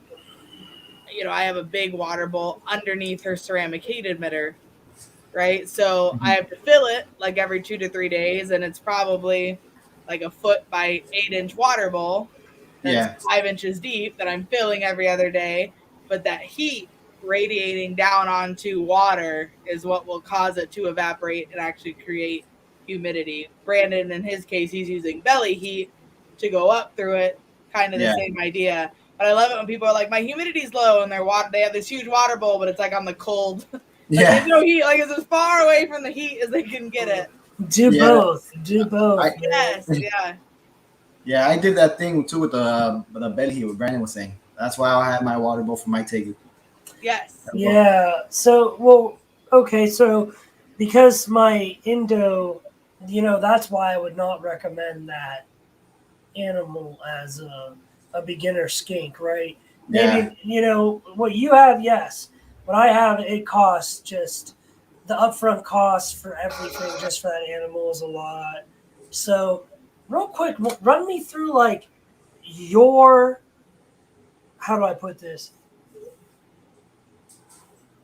I have a big water bowl underneath her ceramic heat emitter, right? So I have to fill it like every 2 to 3 days, and it's probably like a 1 by 8 inch water bowl that's 5 inches deep that I'm filling every other day. But that heat radiating down onto water is what will cause it to evaporate and actually create humidity. Brandon, in his case, he's using belly heat to go up through it, kind of the same idea. But I love it when people are like, my humidity's low, and they have this huge water bowl, but it's like on the cold. There's no heat. Like, it's as far away from the heat as they can get it. Do both. Yes, yeah. Yeah, I did that thing too with the belly heat, what Brandon was saying. That's why I have my water bowl for my tegu. Yes. Yeah. So, okay. So, because my Indo, that's why I would not recommend that animal as a beginner skink, right? Yeah. Maybe, what you have, yes. What I have, it costs just the upfront cost for everything just for that animal is a lot. So, real quick, run me through like how do I put this?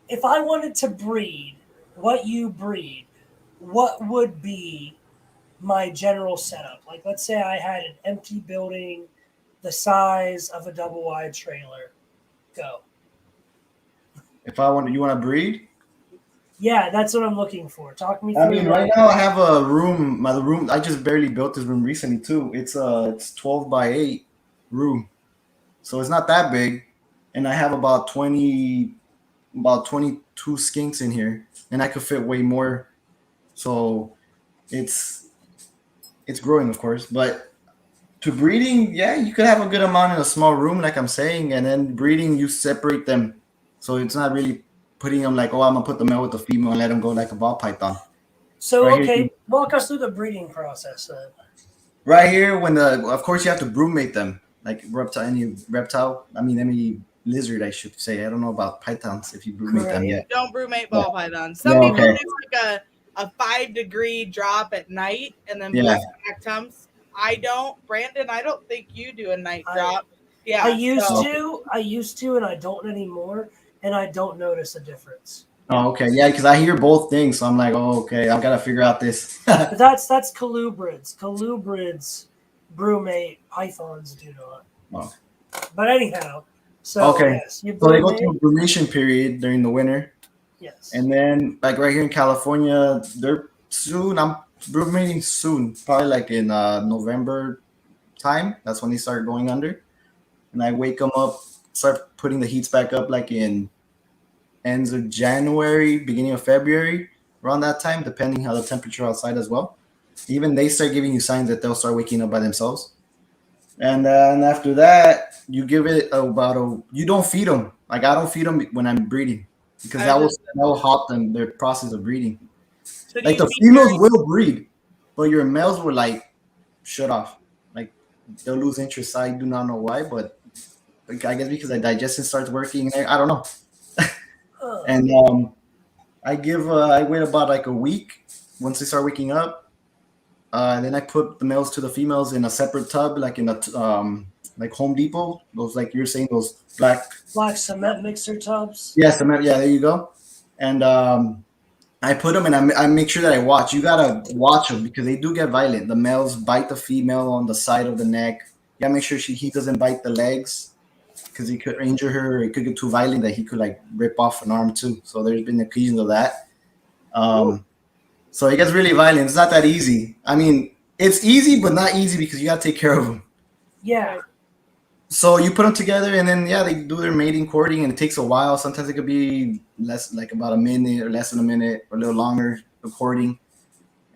If I wanted to breed what you breed, what would be my general setup? Like, let's say I had an empty building the size of a double wide trailer. Go. If you want to breed? Yeah, that's what I'm looking for. Talk me through. I mean, right now I have a room. My room, I just barely built this room recently too. It's 12 by 8 room, so it's not that big, and I have about 22 skinks in here, and I could fit way more. So it's growing, of course, but to breeding, yeah, you could have a good amount in a small room, like I'm saying, and then breeding, you separate them, so it's not really putting them like, oh, I'm gonna put the male with the female and let them go like a ball python. So right walk us through the breeding process then. Right here, of course you have to broommate them, like any lizard, I should say. I don't know about pythons if you broommate them yet. Don't broommate ball pythons. Some people do like a 5-degree drop at night and then back temps. I don't. Brandon, I don't think you do a night drop. Yeah, I used to, and I don't anymore, and I don't notice a difference. Oh, okay, yeah, because I hear both things, so I'm like, oh, okay, I've got to figure out this. But that's colubrids. Colubrids brumate, pythons do not. Oh. But anyhow, so yes, so they go through a brumation period during the winter. Yes, and then like right here in California, I'm brumating soon, probably like in November time. That's when they start going under, and I wake them up, start putting the heats back up like in ends of January, beginning of February, around that time, depending how the temperature outside as well. Even they start giving you signs that they'll start waking up by themselves. And then after that, you give it you don't feed them. Like I don't feed them when I'm breeding because that will halt them their process of breeding. So like the females will breed, but your males will like shut off. Like they'll lose interest. I do not know why, but I guess because the digestion starts working. I don't know. And I wait about like a week once they start waking up. And then I put the males to the females in a separate tub, like in a like Home Depot. Those, like you're saying, those black cement mixer tubs. Yeah, cement. Yeah, there you go. And I put them, and I make sure that I watch. You gotta watch them because they do get violent. The males bite the female on the side of the neck. You gotta make sure he doesn't bite the legs because he could injure her. Or it could get too violent that he could like rip off an arm too. So there's been occasions of that. So it gets really violent. It's not that easy. I mean, it's easy, but not easy because you got to take care of them. Yeah. So you put them together, and then, they do their mating, courting, and it takes a while. Sometimes it could be less, like about a minute or less than a minute or a little longer, the courting.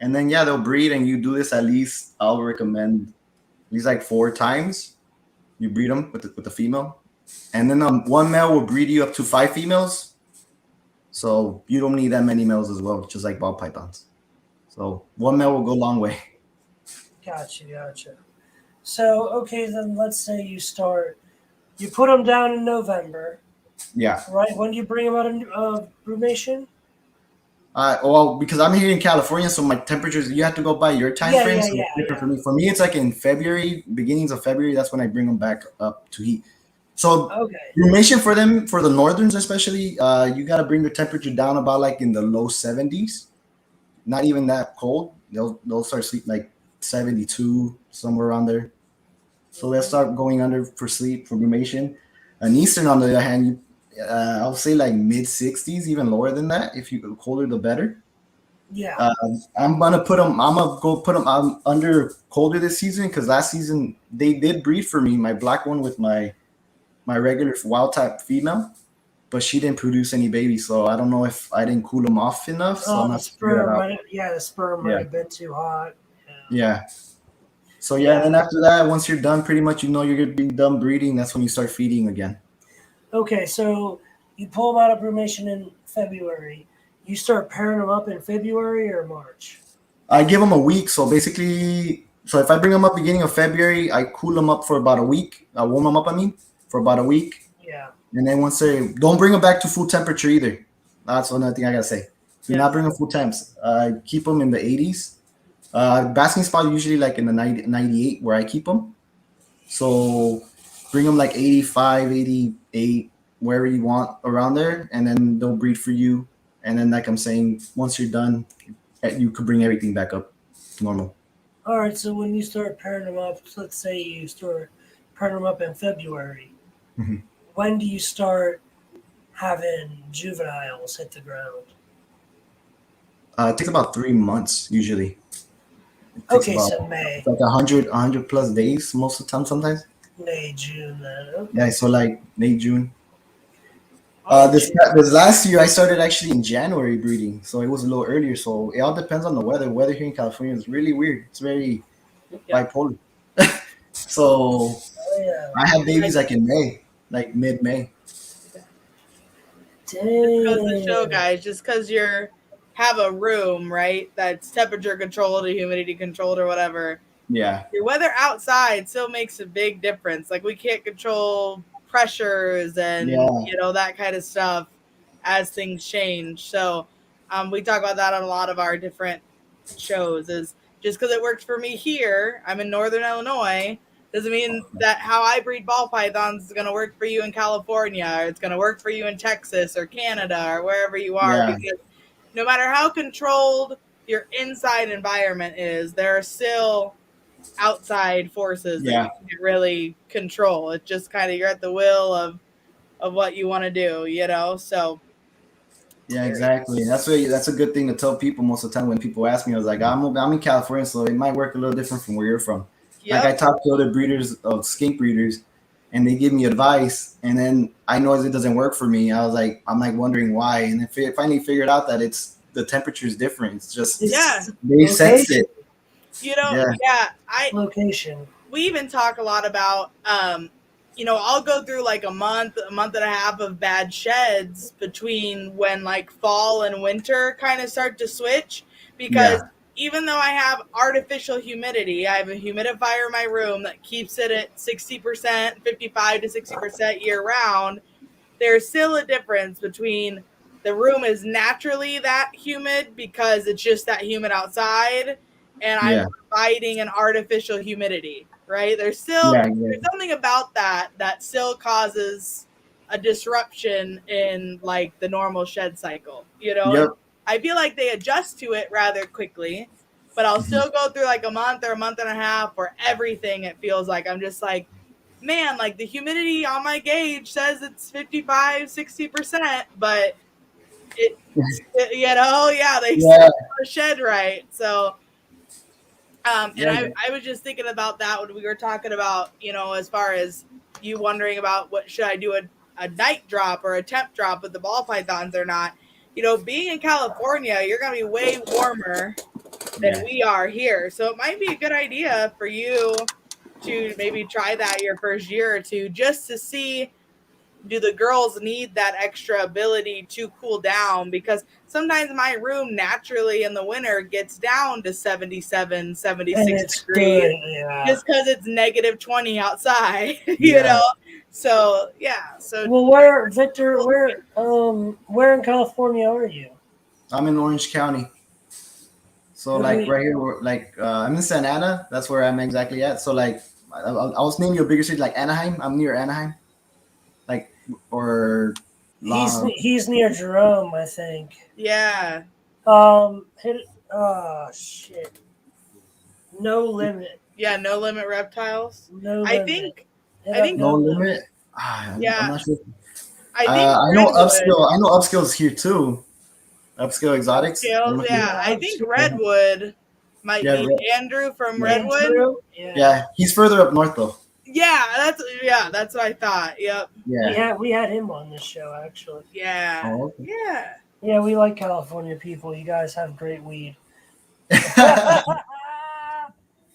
And then, they'll breed, and you do this at least, I'll recommend, at least like 4 times. You breed them with the female. And then one male will breed you up to 5 females. So you don't need that many males as well, just like ball pythons. So one male will go a long way. Gotcha. So, okay, then let's say you put them down in November. Yeah. Right? When do you bring them out of brumation? Well, because I'm here in California, so my temperatures, you have to go by your time frame. So it's different for me. For me, it's like in February, beginnings of February, that's when I bring them back up to heat. So brumation for them, for the northerns especially, you got to bring the temperature down about like in the low 70s. Not even that cold. They'll start sleep like 72, somewhere around there. So they'll start going under for sleep, for brumation. An eastern, on the other hand, I'll say like mid 60s, even lower than that. If you colder, the better. Yeah. I'm gonna put them. I'm gonna go put them under colder this season because last season they did breed for me. My black one with my regular wild type female, but she didn't produce any babies. So I don't know if I didn't cool them off enough. So I'm The not figure that sperm out. might have, the sperm might have been too hot. Yeah. So and then after that, once you're done, pretty much you're gonna be done breeding. That's when you start feeding again. Okay, so you pull them out of brumation in February. You start pairing them up in February or March? I give them a week. So basically, if I bring them up beginning of February, I cool them up for about a week. I warm them up, for about a week. Yeah. And then once don't bring them back to full temperature either. That's another thing I gotta say. Do not bring them full temps. Keep them in the 80s. Basking spot usually like in the 98 where I keep them. So bring them like 85, 88, wherever you want around there, and then they'll breed for you. And then, like I'm saying, once you're done, you could bring everything back up to normal. All right, so when you start pairing them up, let's say you start pairing them up in February, when do you start having juveniles hit the ground? It takes about 3 months usually. Okay, so May. Like 100 plus days most of the time sometimes. May, June, then. Okay. Yeah, so like May, June. This last year I started actually in January breeding, so it was a little earlier. So it all depends on the weather. Weather here in California is really weird. It's very bipolar. So I have babies like in May, like mid-May. Just goes to show, guys, just because you have a room, right, that's temperature controlled or humidity controlled or whatever. Yeah. Your weather outside still makes a big difference. Like, we can't control pressures and that kind of stuff as things change. So we talk about that on a lot of our different shows. Is just because it works for me here, I'm in Northern Illinois, doesn't mean that how I breed ball pythons is going to work for you in California, or it's going to work for you in Texas or Canada or wherever you are. Yeah. Because no matter how controlled your inside environment is, there are still outside forces that you can't really control. It's just kind of, you're at the will of what you want to do, so. Yeah, exactly. That's a good thing to tell people most of the time when people ask me. I was like, I'm in California, so it might work a little different from where you're from. Like I talk to other breeders of skink breeders, and they give me advice, and then I know it doesn't work for me. I'm wondering why, and then finally figured out that it's the temperature is different. It's just they sense it. Location. We even talk a lot about I'll go through like a month and a half of bad sheds between when like fall and winter kind of start to switch, because even though I have artificial humidity, I have a humidifier in my room that keeps it at 60%, 55 to 60% year round. There's still a difference between the room is naturally that humid because it's just that humid outside, and I'm providing an artificial humidity, right? There's still there's something about that still causes a disruption in like the normal shed cycle, I feel like they adjust to it rather quickly, but I'll still go through like a month or a month and a half where everything, it feels like I'm just like, man, like the humidity on my gauge says it's 55, 60%, but it they still shed right. So and I was just thinking about that when we were talking about, as far as you wondering about what should I do, a night drop or a temp drop with the ball pythons or not. Being in California, you're going to be way warmer than we are here. So it might be a good idea for you to maybe try that your first year or two, just to see, do the girls need that extra ability to cool down? Because sometimes my room naturally in the winter gets down to 77, 76 degrees just because it's negative 20 outside, So, well, where in California are you? I'm in Orange County. So like right here, I'm in Santa Ana. That's where I'm exactly at. So like, I was naming you a bigger city like Anaheim. I'm near Anaheim. He's near Jerome, I think. Yeah. Shit. No Limit. Yeah, No Limit Reptiles. No Limit. I think No Limit. I'm not sure. I know Upscale. I know Upscale's here too. Upscale Exotics. Upscales, yeah. I think Redwood might be Andrew from Redwood. Andrew? Yeah, he's further up north though. Yeah, that's what I thought. Yep. Yeah. We had him on this show actually. Yeah. Oh, okay. Yeah. Yeah, we like California people. You guys have great weed.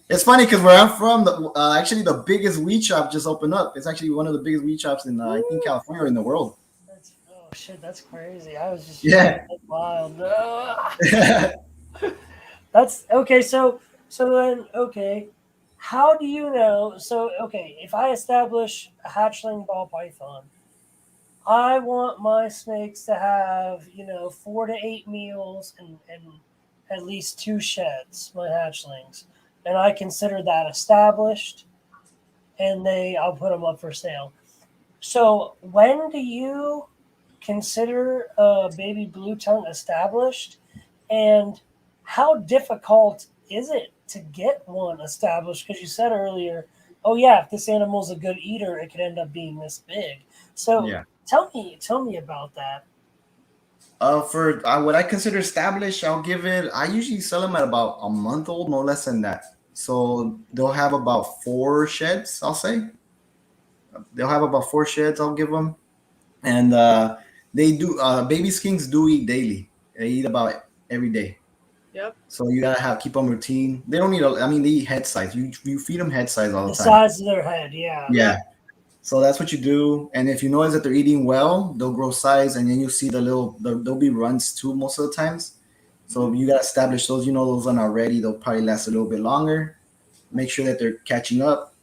It's funny because where I'm from, actually the biggest weed shop just opened up. It's actually one of the biggest weed shops in I think California or in the world. Oh shit, that's crazy. I was just that's wild. That's okay. So then how do you know? So if I establish a hatchling ball python, I want my snakes to have 4 to 8 meals and at least 2 sheds. My hatchlings, and I consider that established, and I'll put them up for sale. So when do you consider a baby blue tongue established, and how difficult is it to get one established? Because you said earlier, if this animal's a good eater, it could end up being this big. So tell me about that. For what I consider established, I'll give it. I usually sell them at about a month old, no less than that. So they'll have about 4 sheds. I'll say they'll have about 4 sheds. I'll give them, and they do. Baby skinks do eat daily. They eat about every day. Yep. So you gotta keep them routine. They don't need. They eat head size. You feed them head size all the time. The size of their head, yeah. Yeah. So that's what you do. And if you notice that they're eating well, they'll grow size, and then you'll see there'll be runs too most of the times. So you gotta establish those. Those are not ready. They'll probably last a little bit longer. Make sure that they're catching up.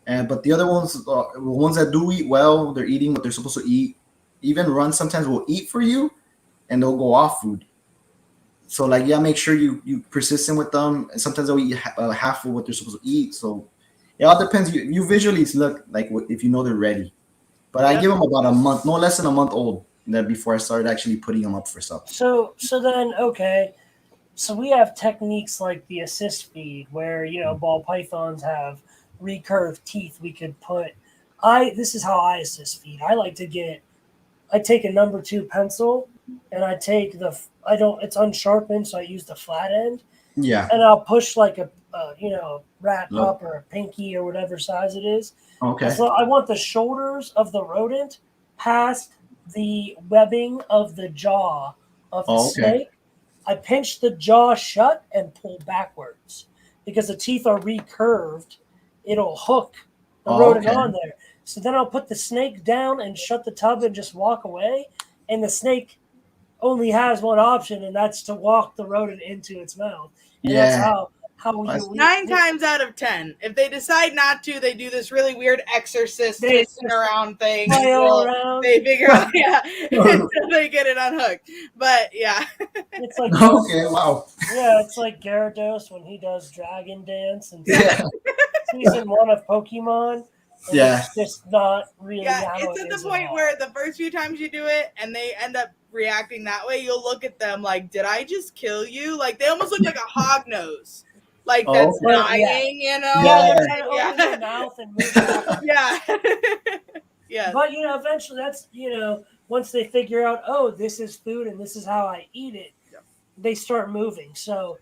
But the other ones, the ones that do eat well, they're eating what they're supposed to eat. Even runs sometimes will eat for you, and they'll go off food. So make sure you persistent with them. And sometimes they'll eat half of what they're supposed to eat. So it all depends. You visually look if they're ready. But I give them about a month, no less than a month old, before I started actually putting them up for stuff. So then so we have techniques like the assist feed, where ball pythons have recurved teeth. We could put. This is how I assist feed. I take a number 2 pencil, and I take it's unsharpened, so I use the flat end. Yeah. And I'll push like a rat pup or a pinky or whatever size it is. Okay. So I want the shoulders of the rodent past the webbing of the jaw of the snake. I pinch the jaw shut and pull backwards because the teeth are recurved. It'll hook the rodent on there. So then I'll put the snake down and shut the tub and just walk away. And the snake only has one option, and that's to walk the rodent into its mouth. And that's how we 9 times out of 10. If they decide not to, they do this really weird exorcist twisting around thing. They figure out, until they get it unhooked. But it's like wow. Yeah, it's like Gyarados when he does Dragon Dance and season 1 of Pokemon. It's just not really. It's at the point where the first few times you do it and they end up reacting that way, you'll look at them like, did I just kill you? Like they almost look like a hog nose. Like that's dying, Open their mouth and move yeah. But eventually that's once they figure out, this is food and this is how I eat it, they start moving. So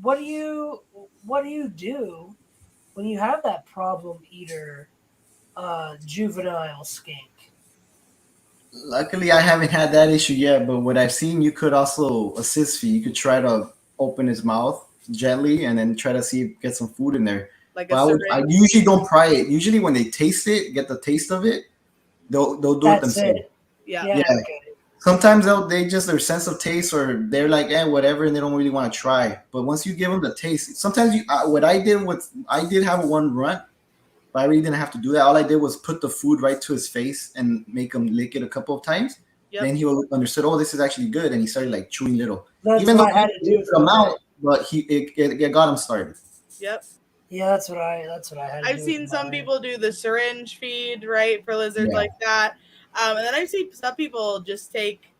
what do you do when you have that problem eater juvenile skink? Luckily, I haven't had that issue yet, but what I've seen, you could also assist feed. You could try to open his mouth gently and then try to get some food in there. I usually don't pry it. Usually when they taste it, get the taste of it, they'll do it themselves. Yeah. Okay. Sometimes their sense of taste, or they're like, whatever, and they don't really want to try. But once you give them the taste, sometimes I did have one runt, but I really didn't have to do that. All I did was put the food right to his face and make him lick it a couple of times. Then he understood, this is actually good, and he started chewing little. Even though I had to do the amount, but it got him started. Yep. Yeah, that's what I had. I've seen some people do the syringe feed, right, for lizards like that, and then I've seen some people just take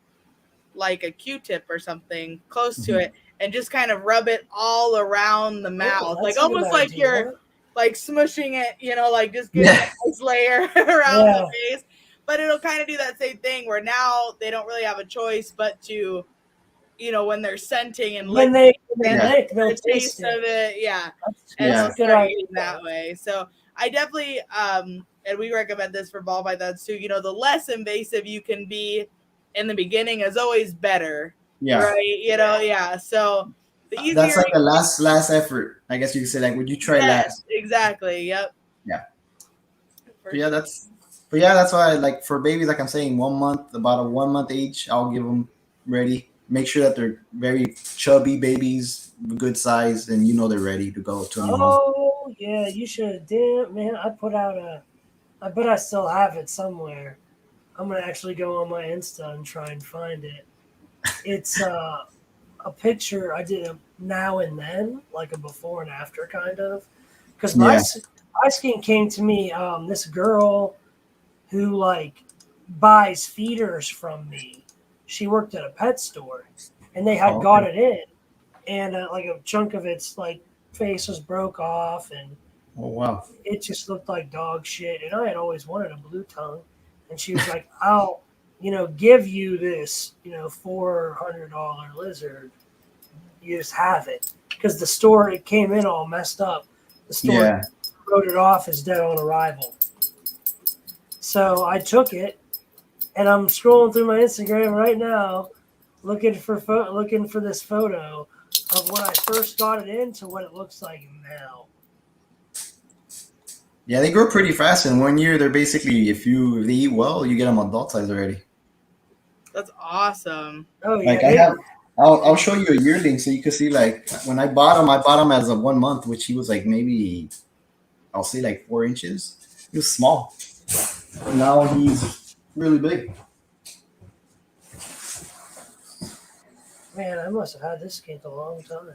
like a Q-tip or something close to it and just kind of rub it all around the mouth, almost like you're like smushing it, like just getting a nice layer around the face. but it'll kind of do that same thing where now they don't really have a choice but to, when they're scenting and when licking, they and lick, they'll the taste of it, and That's they'll a good start idea. eating that way. So I definitely, and we recommend this for ball pythons too. The less invasive you can be in the beginning is always better. Yeah. Right. So the easier. That's like the last effort, I guess you could say. Like, would you try last? Exactly. Yep. Yeah. But yeah, that's why, like, for babies, like I'm saying, 1 month, about a 1 month age, I'll give them ready. Make sure that they're very chubby babies, good size, and they're ready to go to a new home. Oh yeah, you should. Damn man, I put out I bet I still have it somewhere. I'm gonna actually go on my Insta and try and find it. It's a picture I did a now and then, like a before and after kind of, because my skin came to me. This girl who like buys feeders from me. She worked at a pet store, and they had got it in, and like a chunk of its like face was broke off, and oh wow, it just looked like dog shit. And I had always wanted a blue tongue, and she was like, "I'll, give you this, $400 lizard. You just have it." Because the store, it came in all messed up. The store wrote it off as dead on arrival. So I took it, and I'm scrolling through my Instagram right now, looking for this photo of when I first got it in to what it looks like now. Yeah, they grow pretty fast. In 1 year, they're basically, if they eat well, you get them adult size already. That's awesome. Oh yeah. Like I'll show you a yearling so you can see, like, when I bought him as of 1 month, which he was like maybe, I'll say like 4 inches. He was small. Now he's really big. Man, I must have had this skink a long time.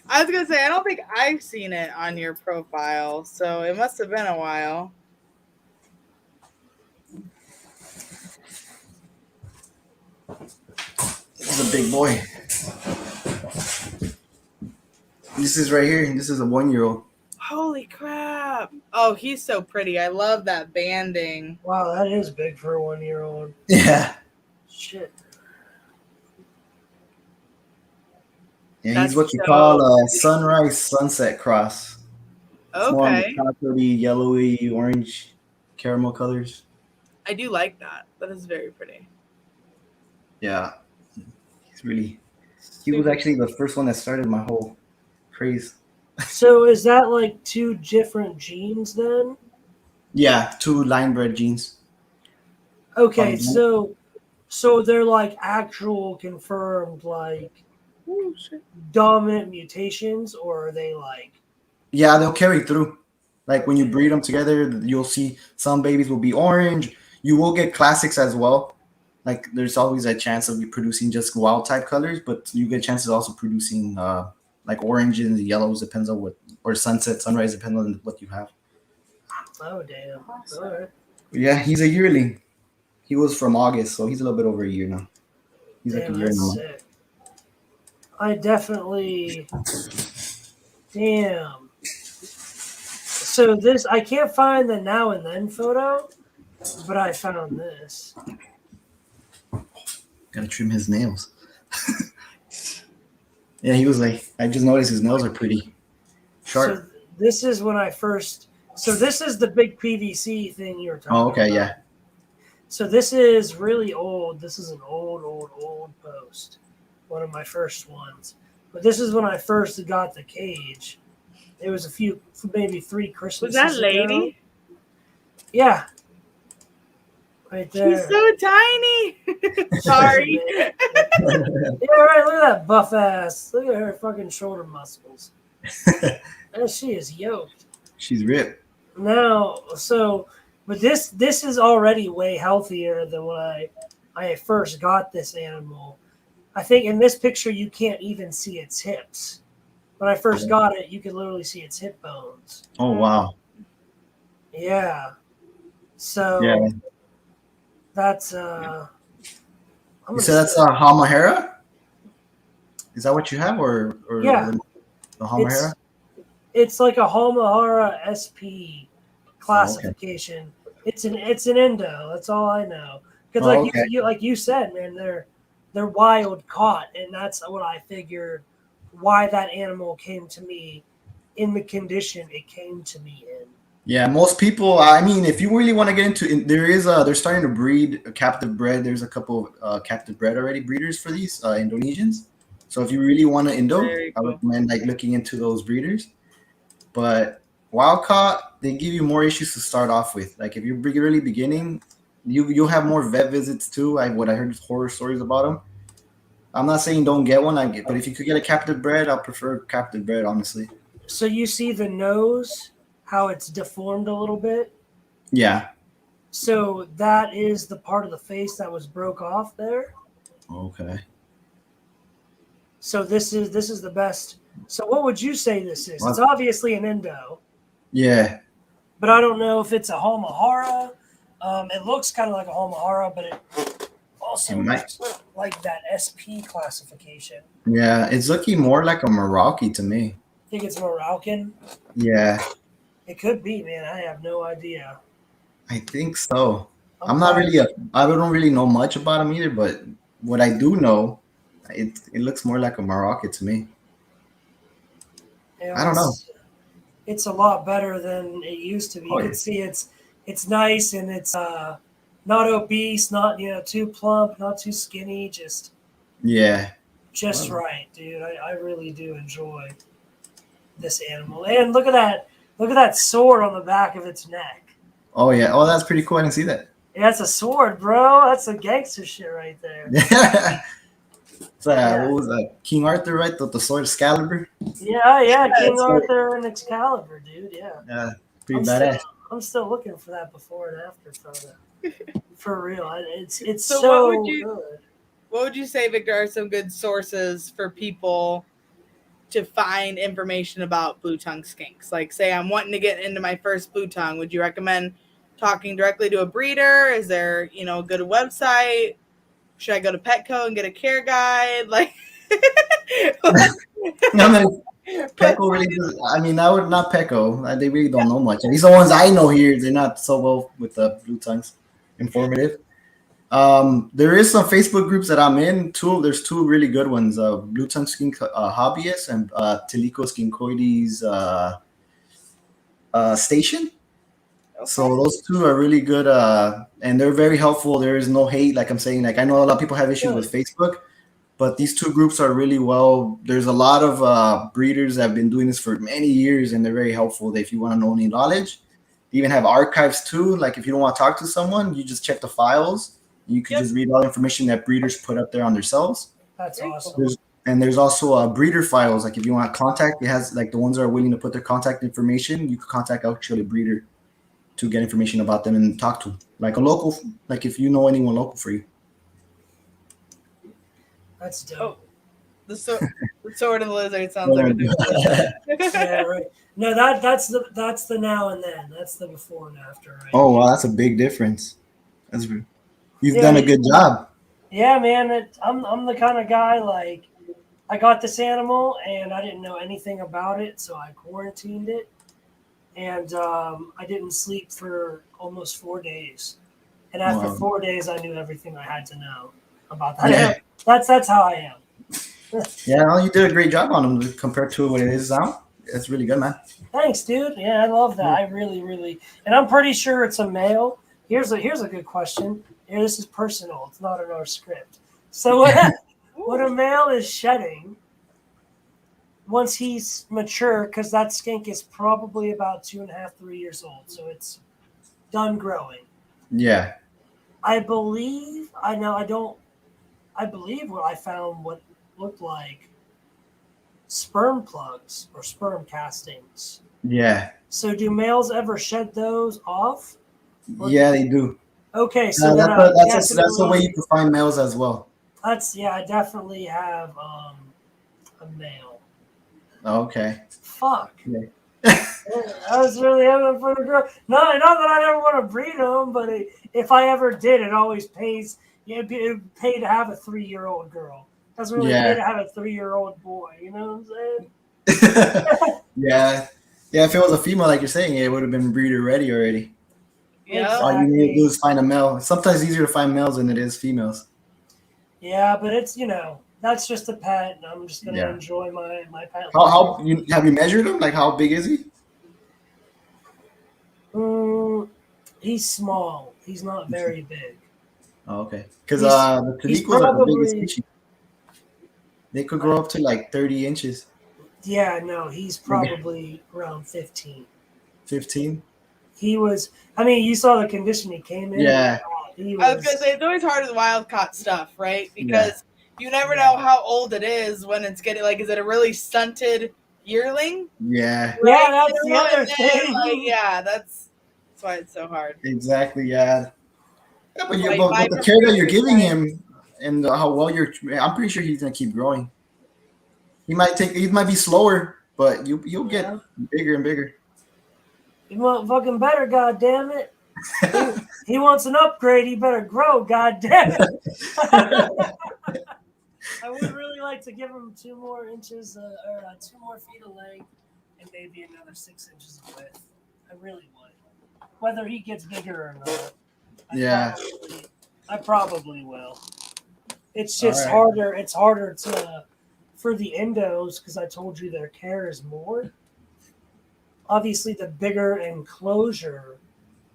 I was gonna say, I don't think I've seen it on your profile, so it must have been a while. This is a big boy. This is right here. This is a 1-year-old. Holy crap! Oh, he's so pretty. I love that banding. Wow, that is big for a 1-year-old. Yeah. Shit. Yeah, he's what you call a sunrise sunset cross. It's more on the chocolatey, yellowy, orange, caramel colors. I do like that. That is very pretty. Yeah. He was actually the first one that started my whole craze. So is that like 2 different genes then? Yeah, 2 line bred genes. Okay, so they're like actual confirmed like dominant mutations, or are they like? Yeah, they'll carry through. Like when you breed them together, you'll see some babies will be orange. You will get classics as well. Like there's always a chance of you producing just wild type colors, but you get chances also producing like oranges and yellows, depends on what, or sunset, sunrise, depends on what you have. Oh damn! All right. Yeah, he's a yearling. He was from August, so he's a little bit over a year now. He's Damn, like a year now. sick. I definitely. Damn. So this, I can't find the now and then photo, but I found this. Gotta trim his nails. Yeah, he was like, I just noticed his nails are pretty sharp. So this is when I first. So this is the big PVC thing you were talking about. Oh, okay, yeah. So this is really old. This is an old post. One of my first ones. But this is when I first got the cage. It was maybe 3 Christmases ago. Was that lady? Ago. Yeah. Right there. She's so tiny. Sorry. Yeah, right. Look at that buff ass. Look at her fucking shoulder muscles. And she is yoked. She's ripped. Now, but this is already way healthier than when I first got this animal. I think in this picture you can't even see its hips. When I first got it, you could literally see its hip bones. Oh wow. Yeah. So yeah. That's you said that's a Halmahera? Is that what you have, or yeah, the Halmahera? It's like a Halmahera SP classification. It's an endo. That's all I know. Because like you said, man, they're wild caught, and that's what I figured. Why that animal came to me in the condition it came to me in. Yeah, most people. I mean, if you really want to get into, they're starting to breed a captive bred. There's a couple of captive bred already breeders for these Indonesians. So if you really want to Indo, Very I cool. recommend like looking into those breeders. But wild caught, they give you more issues to start off with. Like if you're really beginning, you'll have more vet visits too. I heard horror stories about them. I'm not saying don't get one, but if you could get a captive bred, I'll prefer captive bred, honestly. So you see the nose, how it's deformed a little bit. Yeah. So that is the part of the face that was broke off there. Okay. So this is the best. So what would you say this is? It's obviously an endo. Yeah. But I don't know if it's a Homahara. It looks kind of like a Homahara, but it also looks like that SP classification. Yeah, it's looking more like a Merauke to me. Think it's Moroccan? Yeah. It could be, man. I have no idea. I think so. I don't really know much about them either, but what I do know, it looks more like a Merauke to me. I don't know. It's a lot better than it used to be. You can see it's nice, and it's not obese, not too plump, not too skinny, just right, dude. I really do enjoy this animal. And look at that sword on the back of its neck. Oh yeah. Oh, that's pretty cool. I didn't see that. Yeah, that's a sword, bro. That's a gangster shit right there. What was that? King Arthur, right? The sword Excalibur. Yeah, King Arthur and Excalibur, dude. Yeah, pretty badass. I'm still looking for that before and after photo. For real, it's so good. What would you say, Victor, are some good sources for people to find information about blue tongue skinks? Like, say I'm wanting to get into my first blue tongue. Would you recommend talking directly to a breeder? Is there, a good website? Should I go to Petco and get a care guide? Like, Petco really does. I mean, I would not Petco. They really don't know much. And these are the ones I know here. They're not so well with the blue tongues. Informative. There is some Facebook groups that I'm in. There's two really good ones. Blue tongue skink hobbyists and Tilico skinkoides station. Okay. So those two are really good, and they're very helpful. There is no hate, like I'm saying. Like I know a lot of people have issues with Facebook, but these two groups are really well. There's a lot of breeders that have been doing this for many years, and they're very helpful. If you want to know any knowledge, they even have archives too. Like if you don't want to talk to someone, you just check the files. You can just read all the information that breeders put up there on themselves. That's awesome. There's also breeder files. Like if you want to contact, it has like the ones that are willing to put their contact information. You can contact actually a breeder to get information about them and talk to them. Like a local, like if you know anyone local for you. That's dope. The sword and the lizard sounds like a yeah, right. No, that's the now and then. That's the before and after, right? Oh wow, that's a big difference. You've done a good job. Yeah, man. I'm the kind of guy, like, I got this animal and I didn't know anything about it, so I quarantined it. And I didn't sleep for almost 4 days. And after 4 days, I knew everything I had to know about that. Yeah. That's how I am. Yeah, you did a great job on them compared to what it is now. That's really good, man. Thanks, dude. Yeah, I love that. I really, really. And I'm pretty sure it's a male. Here's a good question. Here, this is personal. It's not in our script. So what a male is shedding once he's mature, because that skink is probably about 2.5, 3 years old. So it's done growing. Yeah. I believe what I found what looked like sperm plugs or sperm castings. Yeah. So do males ever shed those off? Yeah, they do. Okay, so that's the way you can find males as well. I definitely have a male. Okay. Fuck. Yeah. I was really having for the girl. Not that I ever want to breed them, but if I ever did, it always pays. It'd pay to have a 3-year-old girl. It doesn't really pay to have a 3-year-old boy. You know what I'm saying? Yeah. If it was a female, like you're saying, it would have been breeder ready already. Yeah. All you need to do is find a male. Sometimes it's easier to find males than it is females. Yeah, but it's that's just a pet, and I'm just gonna enjoy my pet. How have you measured him? Like how big is he? He's small. He's not very big. Oh, okay. Because the Taniquas are the biggest species. They could grow up to like 30 inches. Yeah, no, he's probably around 15. 15? He was. I mean, you saw the condition he came in. Yeah. I was gonna say it's always hard with wild caught stuff, right? Because you never know how old it is when it's getting like. Is it a really stunted yearling? Yeah. Right? Yeah, that's the other thing. Like, that's why it's so hard. Exactly. Yeah. Yeah, but the care that you're giving him and how well I'm pretty sure he's gonna keep growing. He might be slower, but you'll get bigger and bigger. He want fucking better, goddammit. He wants an upgrade, he better grow, goddammit. I would really like to give him 2 more inches or 2 more feet of length and maybe another 6 inches of width. I really would. Whether he gets bigger or not. I probably will. It's just harder. It's harder for the endos because I told you their care is more. Obviously, the bigger enclosure,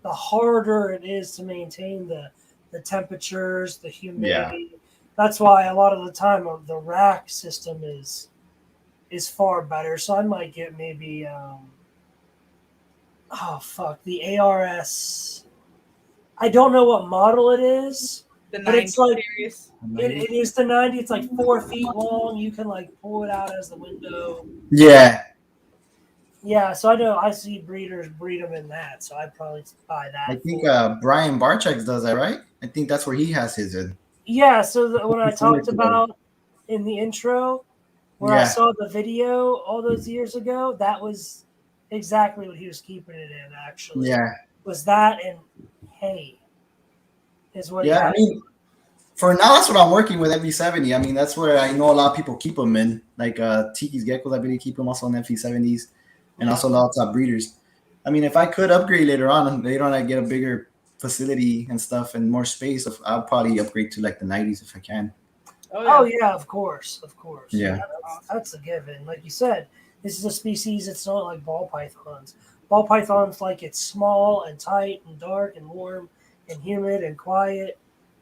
the harder it is to maintain the temperatures, the humidity. Yeah. That's why a lot of the time the rack system is far better. So I might get maybe the ARS. I don't know what model it is. The 90 it's like, series. It is the 90. It's like 4 feet long. You can like pull it out as the window. Yeah. Yeah, so I see breeders breed them in that, so I'd probably buy that. I think Brian Barchak does that, right? I think that's where he has his in. Yeah, so when I talked about in the intro, where I saw the video all those years ago, that was exactly what he was keeping it in, actually. Yeah. Was that and hay is what I mean, for now, that's what I'm working with, FV70. I mean, that's where I know a lot of people keep them in. Like Tiki's Geckos, I believe, keep them also on FV70s. And also a lot of top breeders. I mean, if I could upgrade later on I get a bigger facility and stuff and more space, I'll probably upgrade to like the 90s if I can. Oh yeah, of course. Yeah, that's a given. Like you said, this is a species. It's not like ball pythons. Ball pythons like it's small and tight and dark and warm and humid and quiet.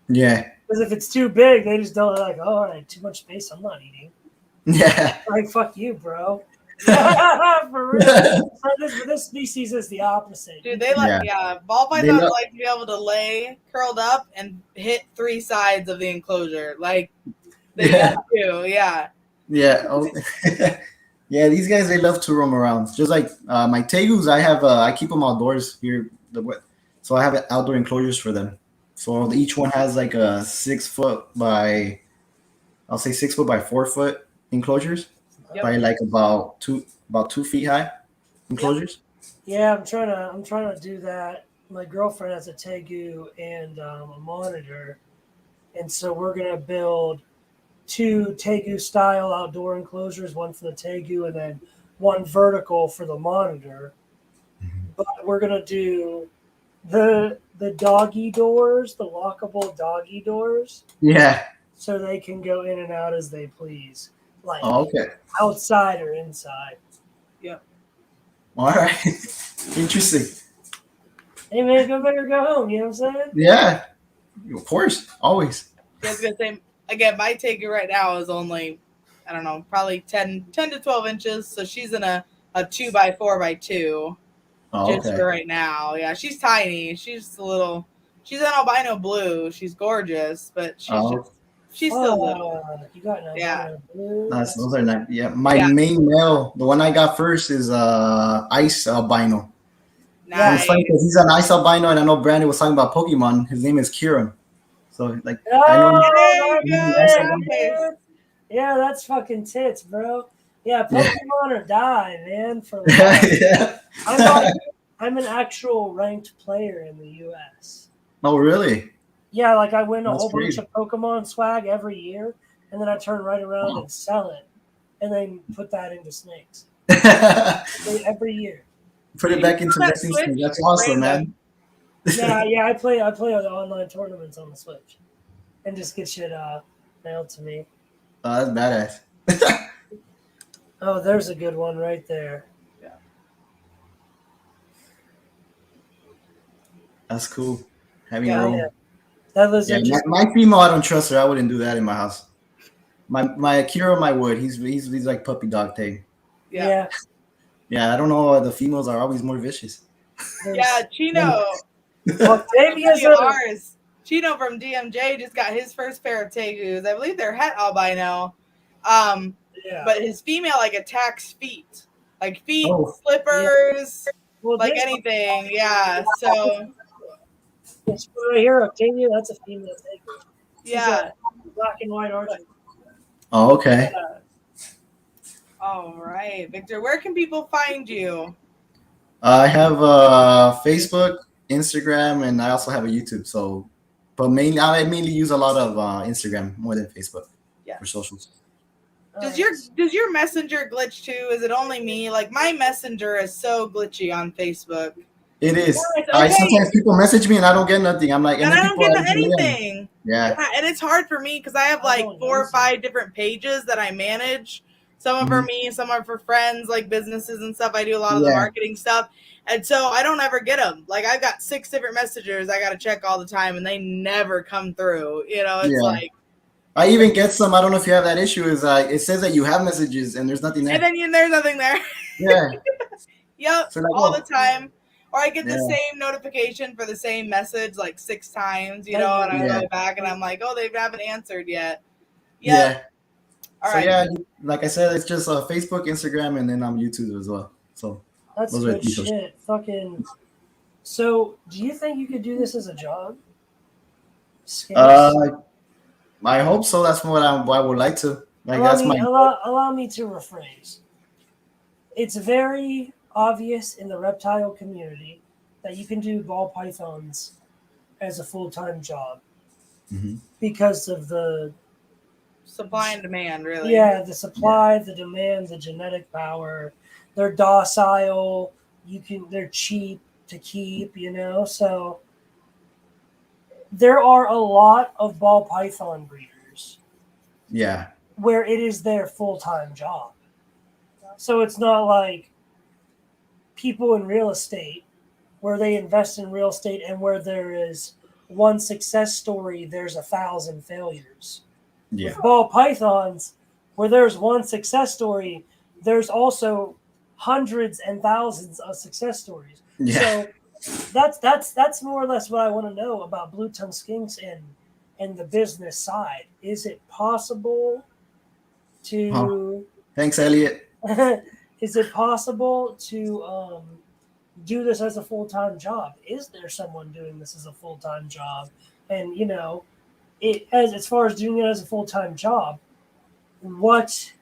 Yeah. Because if it's too big, they just don't like. Oh, I have too much space. I'm not eating. Yeah. Like fuck you, bro. For real. This species is the opposite. Dude, they ball pythons like to be able to lay curled up and hit 3 sides of the enclosure. Like they do, yeah. Oh. Yeah, these guys, they love to roam around. Just like my tegus, I keep them outdoors here. So I have outdoor enclosures for them. So each one has like a 6 foot by 6 foot by 4 foot enclosures. Yep. By like about 2 feet high enclosures. Yeah, I'm trying to do that. My girlfriend has a tegu and a monitor, and so we're gonna build 2 tegu style outdoor enclosures, one for the tegu and then one vertical for the monitor. Mm-hmm. But we're gonna do the doggy doors, the lockable doggy doors. Yeah. So they can go in and out as they please. Like outside or inside. Yep. All right. Interesting. Hey man, go big or go home, you know what I'm saying? Yeah. Of course. Always. I was gonna say again, my tegu right now is only, I don't know, probably 10 to 12 inches. So she's in a 2 by 4 by 2. Just for right now. Yeah, she's tiny. She's an albino blue. She's gorgeous, but she's still little. You got an albino blue. Those are not. Yeah, my main male, the one I got first, is ice albino. Nice. It's funny because he's an ice albino, and I know Brandon was talking about Pokemon. His name is Kieran. So like, I know. Yeah, that's fucking tits, bro. Yeah, Pokemon or die, man. For life. I'm an actual ranked player in the U.S. Oh, really? Yeah, like I win a whole bunch of Pokemon swag every year, and then I turn right around and sell it, and then put that into snakes. Every year. Put it back into snakes. That's awesome, man. Yeah. I play the online tournaments on the Switch, and just get shit mailed to me. Oh, that's badass. Oh, there's a good one right there. Yeah. That's cool. Having Yeah. your Yeah, own. that was Yeah, just my female, I don't trust her. I wouldn't do that in my house. My Akira, my would. He's like puppy dog thing. Yeah. yeah. Yeah, I don't know. The females are always more vicious. Yeah, Chino. Octavia's ours. Chino from DMJ just got his first pair of tegus. I believe they're het albino. yeah. But his female like attacks feet, like feet, Oh. slippers, Well, like this anything. Yeah. So this one right here, Octavia, that's a female tegu. She's yeah. a black and white argent. Oh, okay. All right, Victor. Where can people find you? I have Facebook, Instagram, and I also have a YouTube. So, but I mainly use a lot of Instagram more than Facebook for socials. Does your messenger glitch too? Is it only me? Like my messenger is so glitchy on Facebook. It is. Okay. Sometimes people message me and I don't get nothing. I'm like, and I don't get anything. Yeah. And it's hard for me because I have like 4 or 5 different pages that I manage. Some of them are me, some are for friends, like businesses and stuff. I do a lot of the marketing stuff. And so I don't ever get them. Like I've got 6 different messengers I got to check all the time and they never come through. You know, it's like. I even get some, I don't know if you have that issue, is it says that you have messages and there's nothing there. And then there's nothing there. Yeah. Yep, so all the time. Or I get the same notification for the same message like 6 times, you know, and I go back and I'm like, oh, they haven't answered yet. Yeah. All so right. yeah, like I said, it's just Facebook, Instagram, and then I'm YouTube as well. So that's good shit. Fucking. So, do you think you could do this as a job? I hope so. That's what I would like to. Like allow me to rephrase. It's very obvious in the reptile community that you can do ball pythons as a full-time job because of the supply and demand, really. Yeah, the supply, the demand, the genetic power. They're docile. They're cheap to keep, you know. So there are a lot of ball python breeders. Yeah. Where it is their full-time job. So it's not like people in real estate where they invest in real estate and where there is one success story, there's 1,000 failures. Yeah. With ball pythons, where there's one success story, there's also hundreds and thousands of success stories. Yeah. So that's more or less what I want to know about blue tongue skinks and the business side. Is it possible to? Thanks, Elliot. Is it possible to do this as a full-time job? Is there someone doing this as a full-time job? And you know, as far as doing it as a full-time job, what's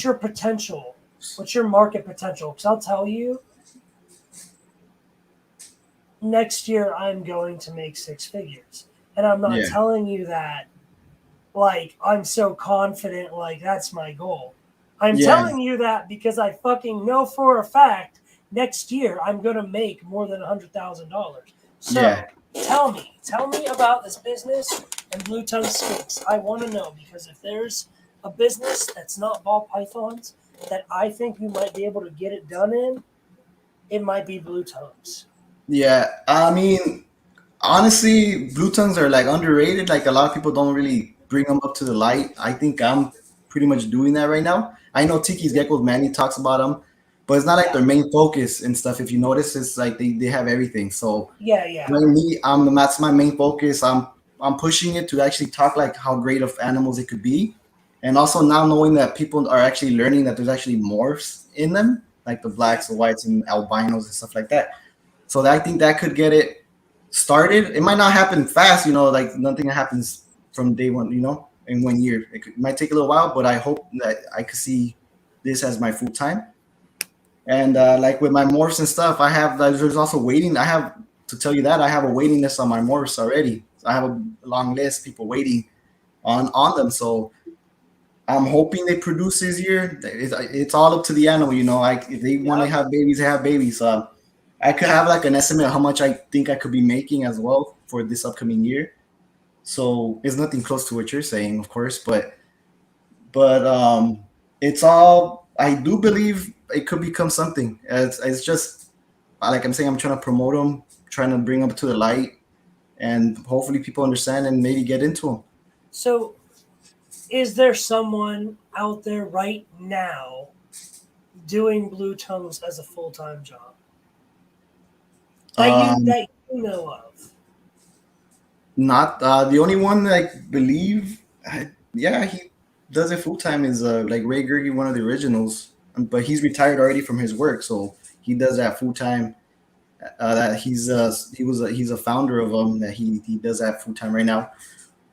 your potential? What's your market potential? Because I'll tell you, next year I'm going to make 6 figures, and I'm not telling you that like I'm so confident, like that's my goal. I'm telling you that because I fucking know for a fact next year I'm going to make more than $100,000. So tell me about this business and blue tongue skinks. I want to know, because if there's a business that's not ball pythons that I think you might be able to get it done in, it might be blue tongues. Yeah, I mean, honestly, blue tongues are like underrated. Like a lot of people don't really bring them up to the light. I think I'm pretty much doing that right now. I know Tiki's Geckos, Manny talks about them, but it's not like their main focus and stuff. If you notice, it's like they have everything. So that's my main focus. I'm pushing it to actually talk like how great of animals it could be, and also now knowing that people are actually learning that there's actually morphs in them, like the blacks, the whites, and albinos and stuff like that. So I think that could get it started. It might not happen fast, you know, like nothing happens from day one, you know, in 1 year. It might take a little while, but I hope that I could see this as my full time. And like with my morphs and stuff, there's also waiting. I have to tell you that I have a waiting list on my morphs already. I have a long list of people waiting on them. So I'm hoping they produce this year. It's all up to the animal, you know. Like if they want to have babies, they have babies. I could have like an estimate of how much I think I could be making as well for this upcoming year. So it's nothing close to what you're saying, of course, but it's all, I do believe it could become something. It's just like I'm saying, I'm trying to promote them, trying to bring them to the light, and hopefully people understand and maybe get into them. So, is there someone out there right now doing blue tongues as a full time job Um, that you know of? Not the only one that I believe. Yeah, he does it full time. Is like Ray Gerge, one of the originals, but he's retired already from his work, so he does that full time. That he's a founder of them. That he does that full time right now.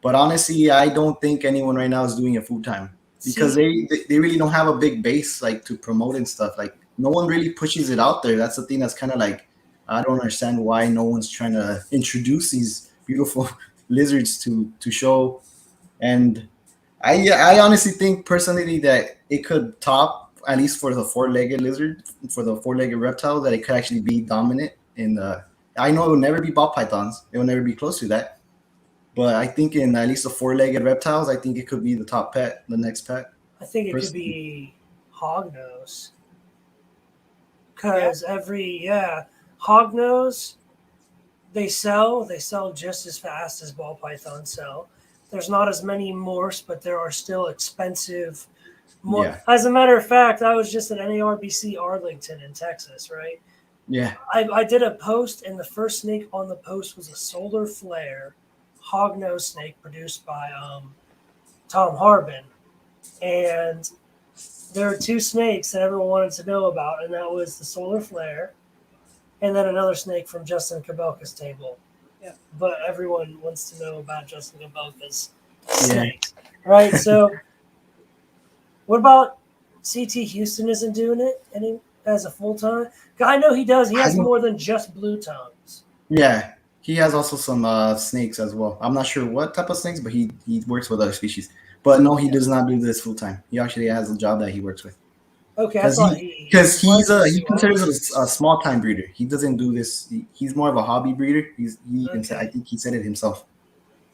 But honestly, I don't think anyone right now is doing it full time because See, they really don't have a big base like to promote and stuff. Like no one really pushes it out there. That's the thing that's kind of like I don't understand why no one's trying to introduce these beautiful lizards to show. And I honestly think personally that it could top at least for the four-legged lizard, for the four-legged reptile, that it could actually be dominant in the. I know it will never be ball pythons. It will never be close to that. But I think in at least the four-legged reptiles, I think it could be the top pet, the next pet. I think it could Personally. be hognose. Because hognose, they sell just as fast as ball pythons sell. There's not as many morphs, but there are still expensive more. Yeah. As a matter of fact, I was just at NARBC Arlington in Texas, right? Yeah. I did a post, and the first snake on the post was a solar flare hognose snake produced by Tom Harbin. And there are two snakes that everyone wanted to know about, and that was the solar flare and then another snake from Justin Kabelka's table. Yeah. But everyone wants to know about Justin Kabelka's snakes. Right? So what about CT Houston isn't doing it any as a full time? I know he does. He has more than just blue tongues. Yeah. He has also some snakes as well. I'm not sure what type of snakes, but he works with other species. But no, he does not do this full time. He actually has a job that he works with. Okay, I thought he considers it a small time breeder. He doesn't do this. He's more of a hobby breeder. He even said, I think he said it himself.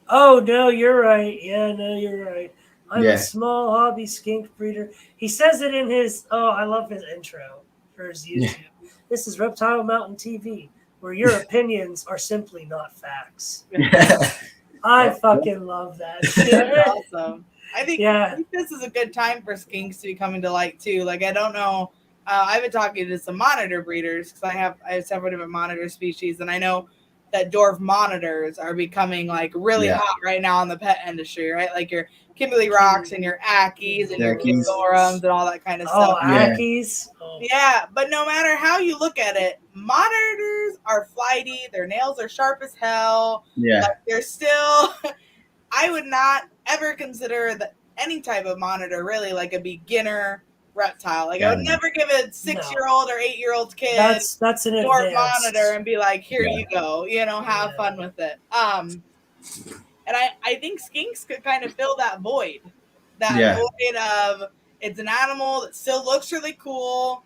Oh no, you're right. Yeah, no, you're right. I'm Yeah. a small hobby skink breeder. He says it in his. Oh, I love his intro for his YouTube. Yeah. This is Reptile Mountain TV, where your opinions are simply not facts. Yeah. I fucking love that. That's awesome. I think this is a good time for skinks to be coming to light too. Like I don't know, I've been talking to some monitor breeders because I have several different monitor species, and I know that dwarf monitors are becoming like really hot right now in the pet industry, right? Like your Kimberly Rocks and your Ackies and your Kingorums and all that kind of stuff. Oh, Ackies. Oh. Yeah, but no matter how you look at it, monitors are flighty. Their nails are sharp as hell. Yeah, like they're still. I would not ever consider any type of monitor really like a beginner reptile. Like I would never give a 6-year-old or 8-year-old kid that's an short monitor and be like, here you go, have fun with it. And I think skinks could kind of fill that void. Void of it's an animal that still looks really cool.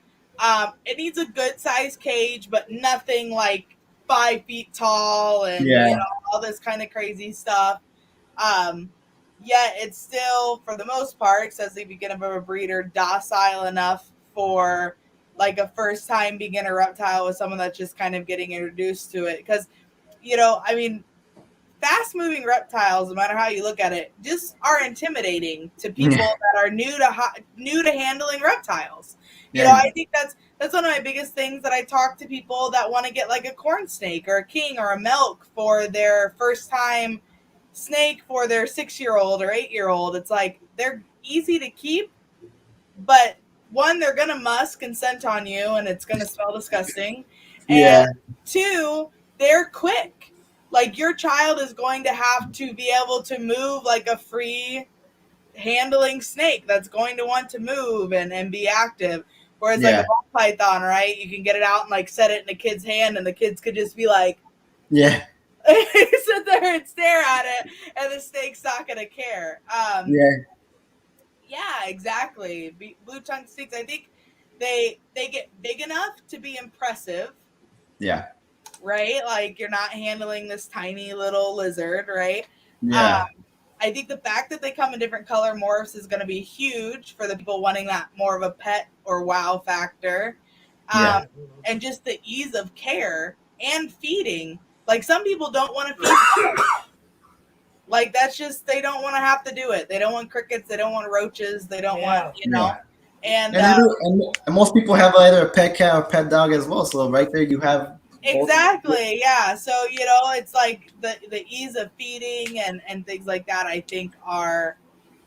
It needs a good size cage, but nothing like 5 feet tall and all this kind of crazy stuff. Yet it's still, for the most part, says the beginner of a breeder, docile enough for like a first time beginner reptile with someone that's just kind of getting introduced to it. Because, I mean, fast moving reptiles, no matter how you look at it, just are intimidating to people that are new to handling reptiles. I think that's one of my biggest things that I talk to people that want to get like a corn snake or a king or a milk for their first time snake for their 6-year-old or 8-year-old. It's like they're easy to keep, but one, they're gonna musk and scent on you and it's gonna smell disgusting, and 2, they're quick. Like your child is going to have to be able to move like a free handling snake that's going to want to move and be active, whereas like a ball python, right, you can get it out and like set it in a kid's hand and the kids could just be like sit there and stare at it, and the snake's not gonna care. Exactly. Blue tongue snakes, I think they get big enough to be impressive, Yeah. Right? Like you're not handling this tiny little lizard, right? Yeah. I think the fact that they come in different color morphs is going to be huge for the people wanting that more of a pet or wow factor. Yeah. And just the ease of care and feeding. Like some people don't want to feed. Like that's just, they don't want to have to do it. They don't want crickets. They don't want roaches. They don't want, you know. And most people have either a pet cat or pet dog as well. So right there you have exactly, yeah. So you know, it's like the ease of feeding and things like that. I think are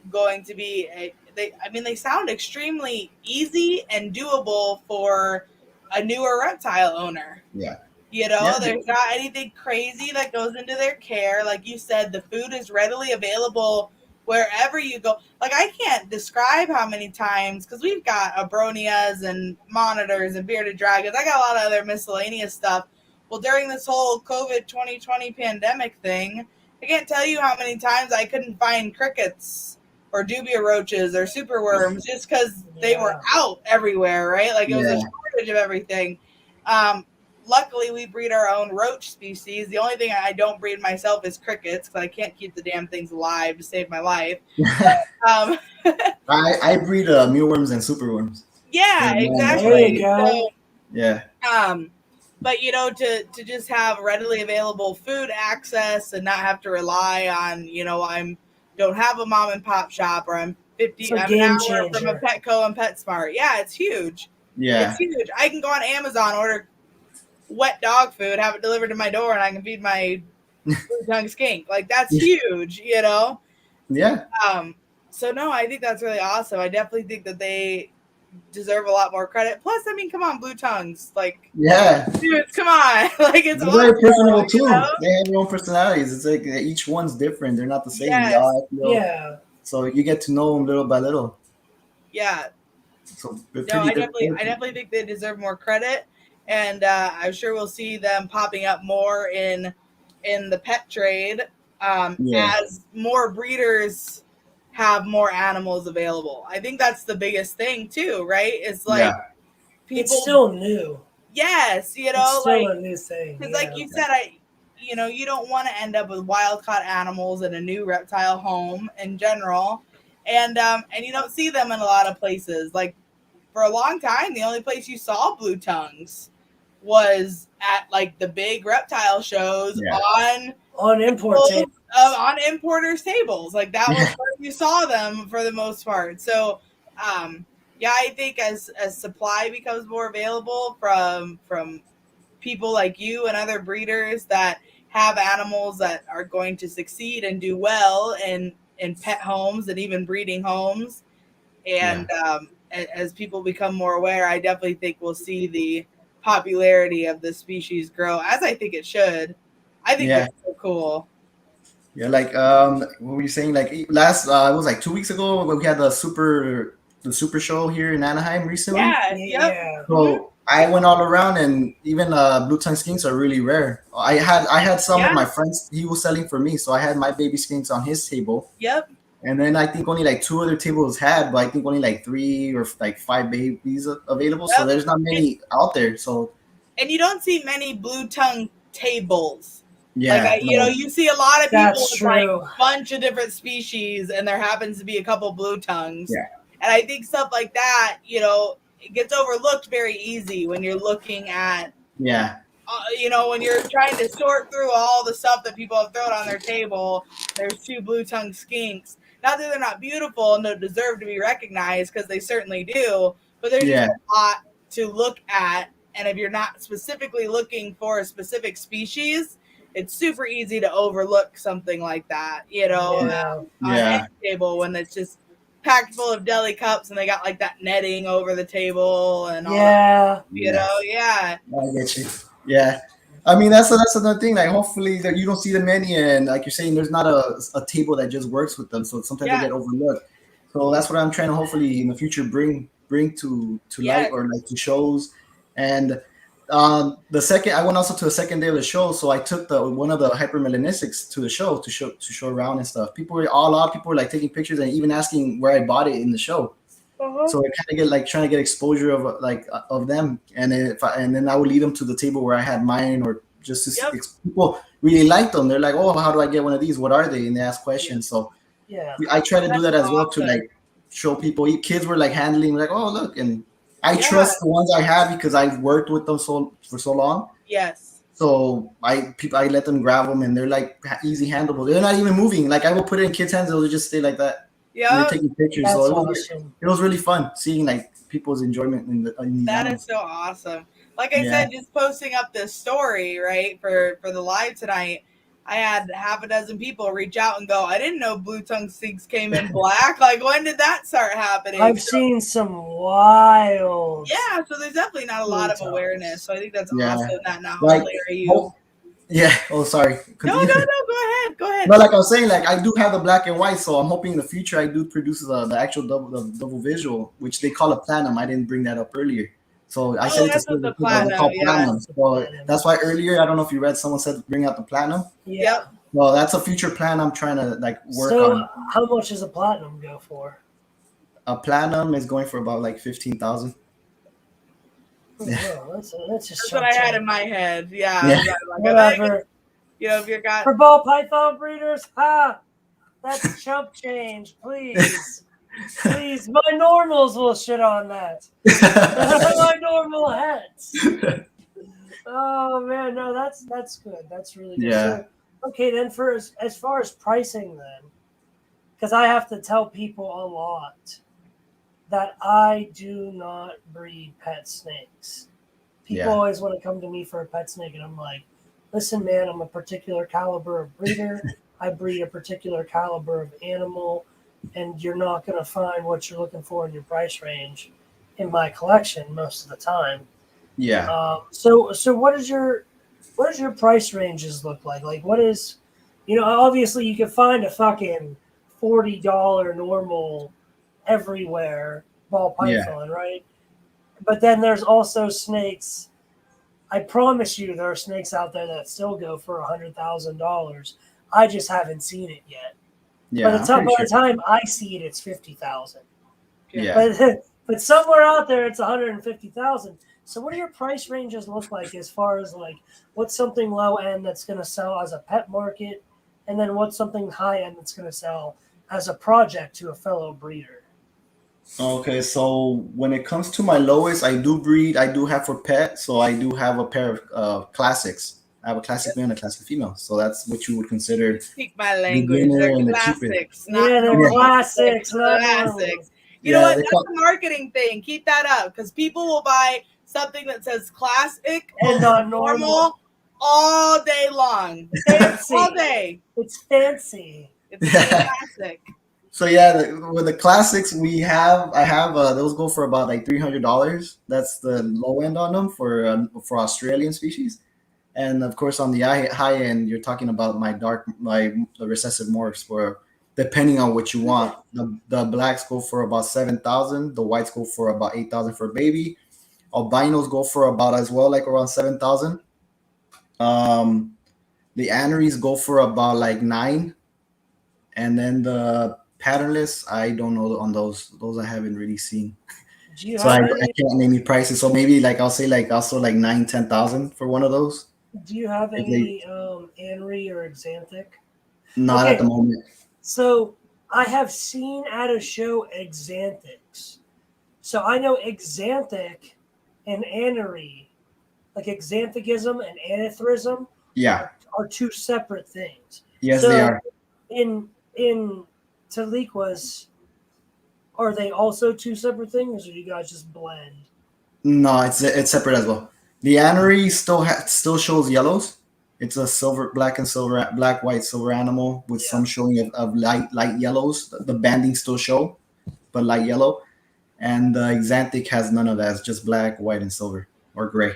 going to be they sound extremely easy and doable for a newer reptile owner. Yeah. You know, there's not anything crazy that goes into their care. Like you said, the food is readily available wherever you go. Like I can't describe how many times, because we've got abronias and monitors and bearded dragons. I got a lot of other miscellaneous stuff. Well, during this whole COVID 2020 pandemic thing, I can't tell you how many times I couldn't find crickets or dubia roaches or super worms just because they were out everywhere, right? Like it was a shortage of everything. Luckily, we breed our own roach species. The only thing I don't breed myself is crickets because I can't keep the damn things alive to save my life. But, I breed mealworms and superworms. Yeah, exactly. There you go. So, yeah. But you know, to just have readily available food access and not have to rely on, you know, don't have a mom and pop shop or I'm an hour from a Petco and PetSmart. Yeah, it's huge. Yeah, it's huge. I can go on Amazon, order wet dog food, have it delivered to my door, and I can feed my blue tongue skink. Like that's huge, you know. Yeah. So no, I think that's really awesome. I definitely think that they deserve a lot more credit. Plus, I mean, come on, blue tongues, like dudes, come on, like it's very personable too. You know? They have their own personalities. It's like each one's different. They're not the same. Yeah. So you get to know them little by little. Yeah. So I definitely think they deserve more credit, and I'm sure we'll see them popping up more in the pet trade as more breeders have more animals available. I think that's the biggest thing too, right? It's like people, it's still new. Yes, you know, it's still a new thing. Because like you said, you know, you don't want to end up with wild caught animals in a new reptile home in general, and you don't see them in a lot of places. Like for a long time, the only place you saw blue tongues was at like the big reptile shows on importers' tables. Like that was where you saw them for the most part. So I think as supply becomes more available from people like you and other breeders that have animals that are going to succeed and do well in pet homes and even breeding homes, and as people become more aware, I definitely think we'll see the popularity of the species grow, as I think it should. I think it's so cool. Yeah, like what were you saying? Like last, it was like 2 weeks ago when we had the super show here in Anaheim recently. Yeah. So I went all around, and even blue tongue skinks are really rare. I had some of my friends he was selling for me, so I had my baby skinks on his table. Yep. And then I think only like 2 other tables had, but I think only like 3 or like 5 babies available. So there's not many out there. So and you don't see many blue tongue tables. Yeah, like you know, you see a lot of people with like true. a bunch of different species, and there happens to be a couple blue tongues. Yeah. And I think stuff like that, you know, it gets overlooked very easy when you're looking at you know, when you're trying to sort through all the stuff that people have thrown on their table. There's 2 blue tongue skinks. Not that they're not beautiful and don't deserve to be recognized, because they certainly do, but there's just a lot to look at. And if you're not specifically looking for a specific species, it's super easy to overlook something like that, you know, on any table when it's just packed full of deli cups and they got like that netting over the table and all that, you know, I get you. Yeah. I mean, that's another thing. Like, hopefully that you don't see them many, and like you're saying, there's not a table that just works with them. So sometimes they get overlooked. So that's what I'm trying to hopefully in the future bring to light, or like to shows. And I went also to the second day of the show, so I took one of the hypermelanistics to the show to show around and stuff. A lot of people were like taking pictures and even asking where I bought it in the show. So I kind of get like trying to get exposure of them, and then I would lead them to the table where I had mine, or just to, people really like them. They're like, oh, how do I get one of these? What are they? And they ask questions. So I try to do that as well to like show people. Kids were like handling like, oh look, and I trust the ones I have because I've worked with them for so long. Yes. So I let them grab them, and they're like easy handleable. They're not even moving. Like I will put it in kids' hands, they'll just stay like that. Yeah, they're taking pictures. That's so awesome. It was really fun seeing like people's enjoyment in these That animals. is so awesome. Like I said, just posting up this story right for the live tonight, I had half a dozen people reach out and go, I didn't know blue tongue skinks came in black. Like, when did that start happening? I've seen some wild. Yeah, so there's definitely not a lot of awareness. So I think that's awesome that not like, only are you. Oh, sorry. No, go ahead. No, like I was saying, like I do have the black and white, so I'm hoping in the future I do produce the actual double visual, which they call a platinum. I didn't bring that up earlier. So I said it's the platinum. Platinum. So that's why earlier, I don't know if you read, someone said bring out the platinum. Yep. Well, that's a future plan I'm trying to like work on. So how much does a platinum go for? A platinum is going for about like 15,000. Yeah. That's just what I had in my head. Yeah. Like, whatever. If you got for ball python breeders, that's chump change, please. Please, my normals will shit on that. My normal heads. Oh man, no, that's good. That's really good. Yeah. So, okay, then for as far as pricing, then, because I have to tell people a lot that I do not breed pet snakes. People always want to come to me for a pet snake, and I'm like, listen, man, I'm a particular caliber of breeder. I breed a particular caliber of animal, and you're not going to find what you're looking for in your price range in my collection most of the time. Yeah. So what does your price ranges look like? Like, what is, obviously you can find a fucking $40 normal everywhere ball python, right? But then there's also snakes. I promise you, there are snakes out there that still go for $100,000. I just haven't seen it yet. Yeah. By the time I see it, it's 50,000. Yeah. But somewhere out there, it's 150,000. So what do your price ranges look like as far as like what's something low end that's going to sell as a pet market, and then what's something high end that's going to sell as a project to a fellow breeder? Okay, so when it comes to my lowest, I do have for pet, so I do have a pair of classics. I have a classic male and a classic female, so that's what you would consider. Speak my language. They're classics, they're classics. Classics. You know what? That's a marketing thing. Keep that up, because people will buy something that says classic and not normal all day long. Fancy. All day. It's fancy. It's classic. So with the classics I have those go for about like $300. That's the low end on them for Australian species, and of course on the high end you're talking about the recessive morphs, for depending on what you want. The blacks go for about 7,000. The whites go for about 8,000 for a baby. Albinos go for about as well, like around 7,000. The aneries go for about like 9, and then the patternless, I don't know on those. Those I haven't really seen. So I can't name any prices. So maybe like I'll say like also like 9,000-10,000 for one of those. Do you have any anery or exanthic? Not at the moment. So I have seen at a show exanthics. So I know exanthic and anery, like exanthicism and anetherism, are two separate things. Yes, they are. In Taliquas, are they also two separate things, or do you guys just blend? No, it's separate as well. The anery still shows yellows. It's a black, white, silver animal with some showing of light yellows. The banding still show, but light yellow. And the exanthic has none of that. It's just black, white, and silver or gray.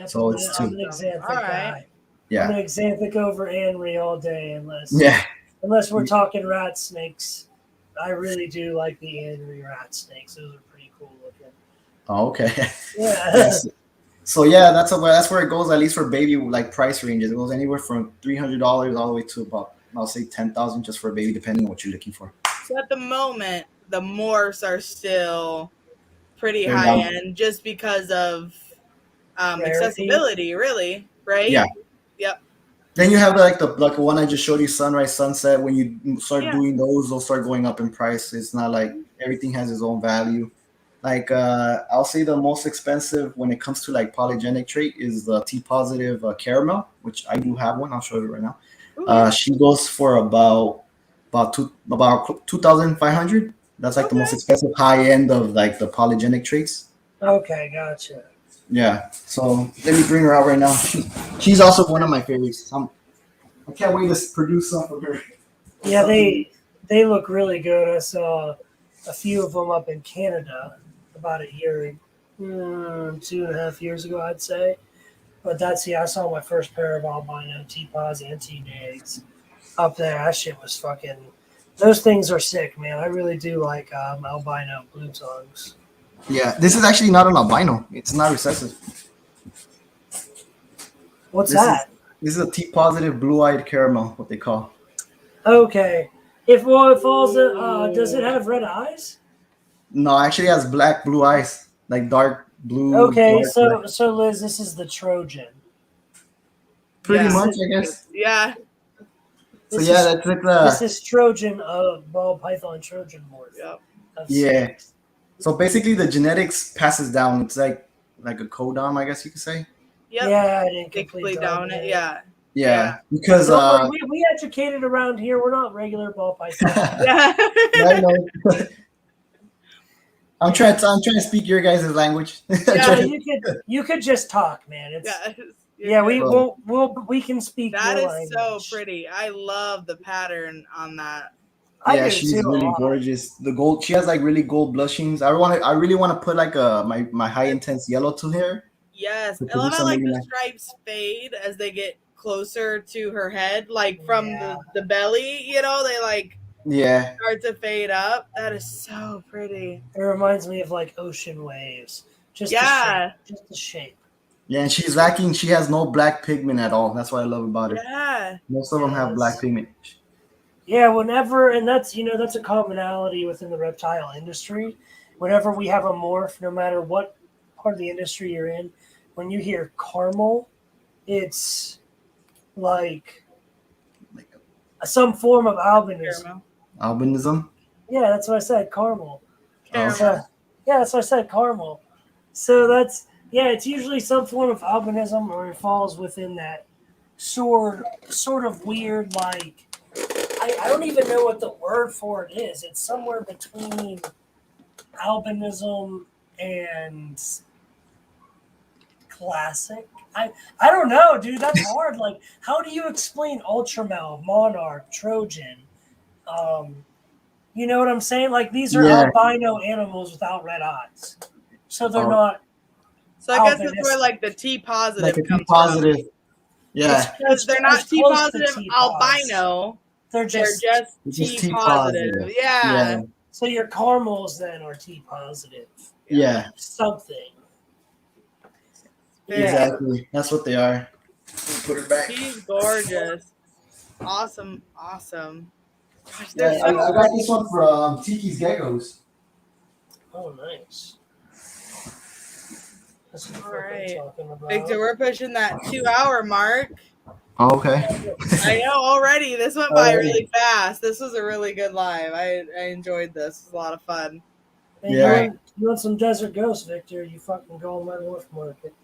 So it's two. I'm an exanthic guy. Yeah. I'm an exanthic over anery all day, unless we're talking rat snakes. I really do like the anery rat snakes. Those are pretty cool looking. Oh, okay. Yeah. Yes. So that's where it goes, at least for baby, like price ranges. It goes anywhere from $300 all the way to about, I'll say 10,000 just for a baby, depending on what you're looking for. So at the moment, the morphs are still pretty They're high not- end just because of Rarity. accessibility, really, right? Yeah. Yep. Then you have like the one I just showed you, sunrise, sunset. When you start Yeah. doing those, they'll start going up in price. It's not like everything has its own value. Like I'll say the most expensive when it comes to like polygenic trait is the T positive caramel, which I do have one. I'll show you right now. Ooh, yeah. She goes for about 2,500. That's like the most Okay. expensive high end of like the polygenic traits. Okay, gotcha. Yeah. So let me bring her out right now. She's also one of my favorites. I can't wait to produce some for her. Yeah, they look really good. I saw a few of them up in Canada about a year, 2.5 years ago, I'd say. But I saw my first pair of albino T-Pos and T-Nags up there. That shit was fucking. Those things are sick, man. I really do like albino blue tongues. Yeah, this is actually not an albino. It's not recessive. What's This that? This is a T positive blue-eyed caramel, what they call. Okay. If it falls, does it have red eyes? No, actually it has black blue eyes, like dark blue. Okay, dark so black. so Liz, this is the Trojan. Pretty Yeah. much, I guess. Yeah. So This yeah, is, that's like this the is Trojan ball python Trojan morph. Yep. of Yeah. snakes. So basically the genetics passes down. It's like a codom, I guess you could say. Yep. Yeah, I didn't Basically complete down it. Yeah. Yeah, because Don't worry, we educated around here. We're not regular ball python. Yeah. I know. I'm trying to speak your guys' language. Yeah, you could just talk, man. It's Yeah. we can speak. That your is so language. pretty. I love the pattern on that. I Yeah, do she's too, a really lot. gorgeous. The gold, she has like really gold blushings. I really want to put like my high intense yellow to her. Yes, To I love produce how like something the like- stripes fade as they get closer to her head, like from the belly. You know, they like Yeah, start to fade up. That is so pretty. It reminds me of like ocean waves. Just Yeah. the shape. yeah, and she's lacking. She has no black pigment at all. That's what I love about her. Yeah. Most of them have black pigment. Yeah, and that's that's a commonality within the reptile industry. Whenever we have a morph, no matter what part of the industry you're in, when you hear caramel, it's like some form of albinism. Caramel. Albinism. Yeah, that's what I said, caramel. Caramel. Yeah, that's what I said, caramel. So it's usually some form of albinism, or it falls within that sort of weird, like, I don't even know what the word for it is. It's somewhere between albinism and classic. I don't know, dude. That's hard. Like, how do you explain Ultramel, Monarch, Trojan? You know what I'm saying? Like, these are albino animals without red eyes, so they're not. So I guess that's where like the T positive Like a comes T positive. Yeah. because they're not It's T close to positive T-pos. albino. They're They're just just T T positive. Yeah. So your caramels then are T positive. Yeah. Something. Yeah. Exactly. That's what they are. Put her back. She's gorgeous. Awesome. Gosh, Yeah, they're I so got this one from Tiki's Geckos. Oh, nice. That's what All we're right. talking about. Victor, we're pushing that 2-hour mark. Oh, okay. I know already. This went by really fast. This was a really good live. I enjoyed this. It was a lot of fun. Hey, Yeah. you want some Desert Ghost, Victor? You fucking go on my morph market.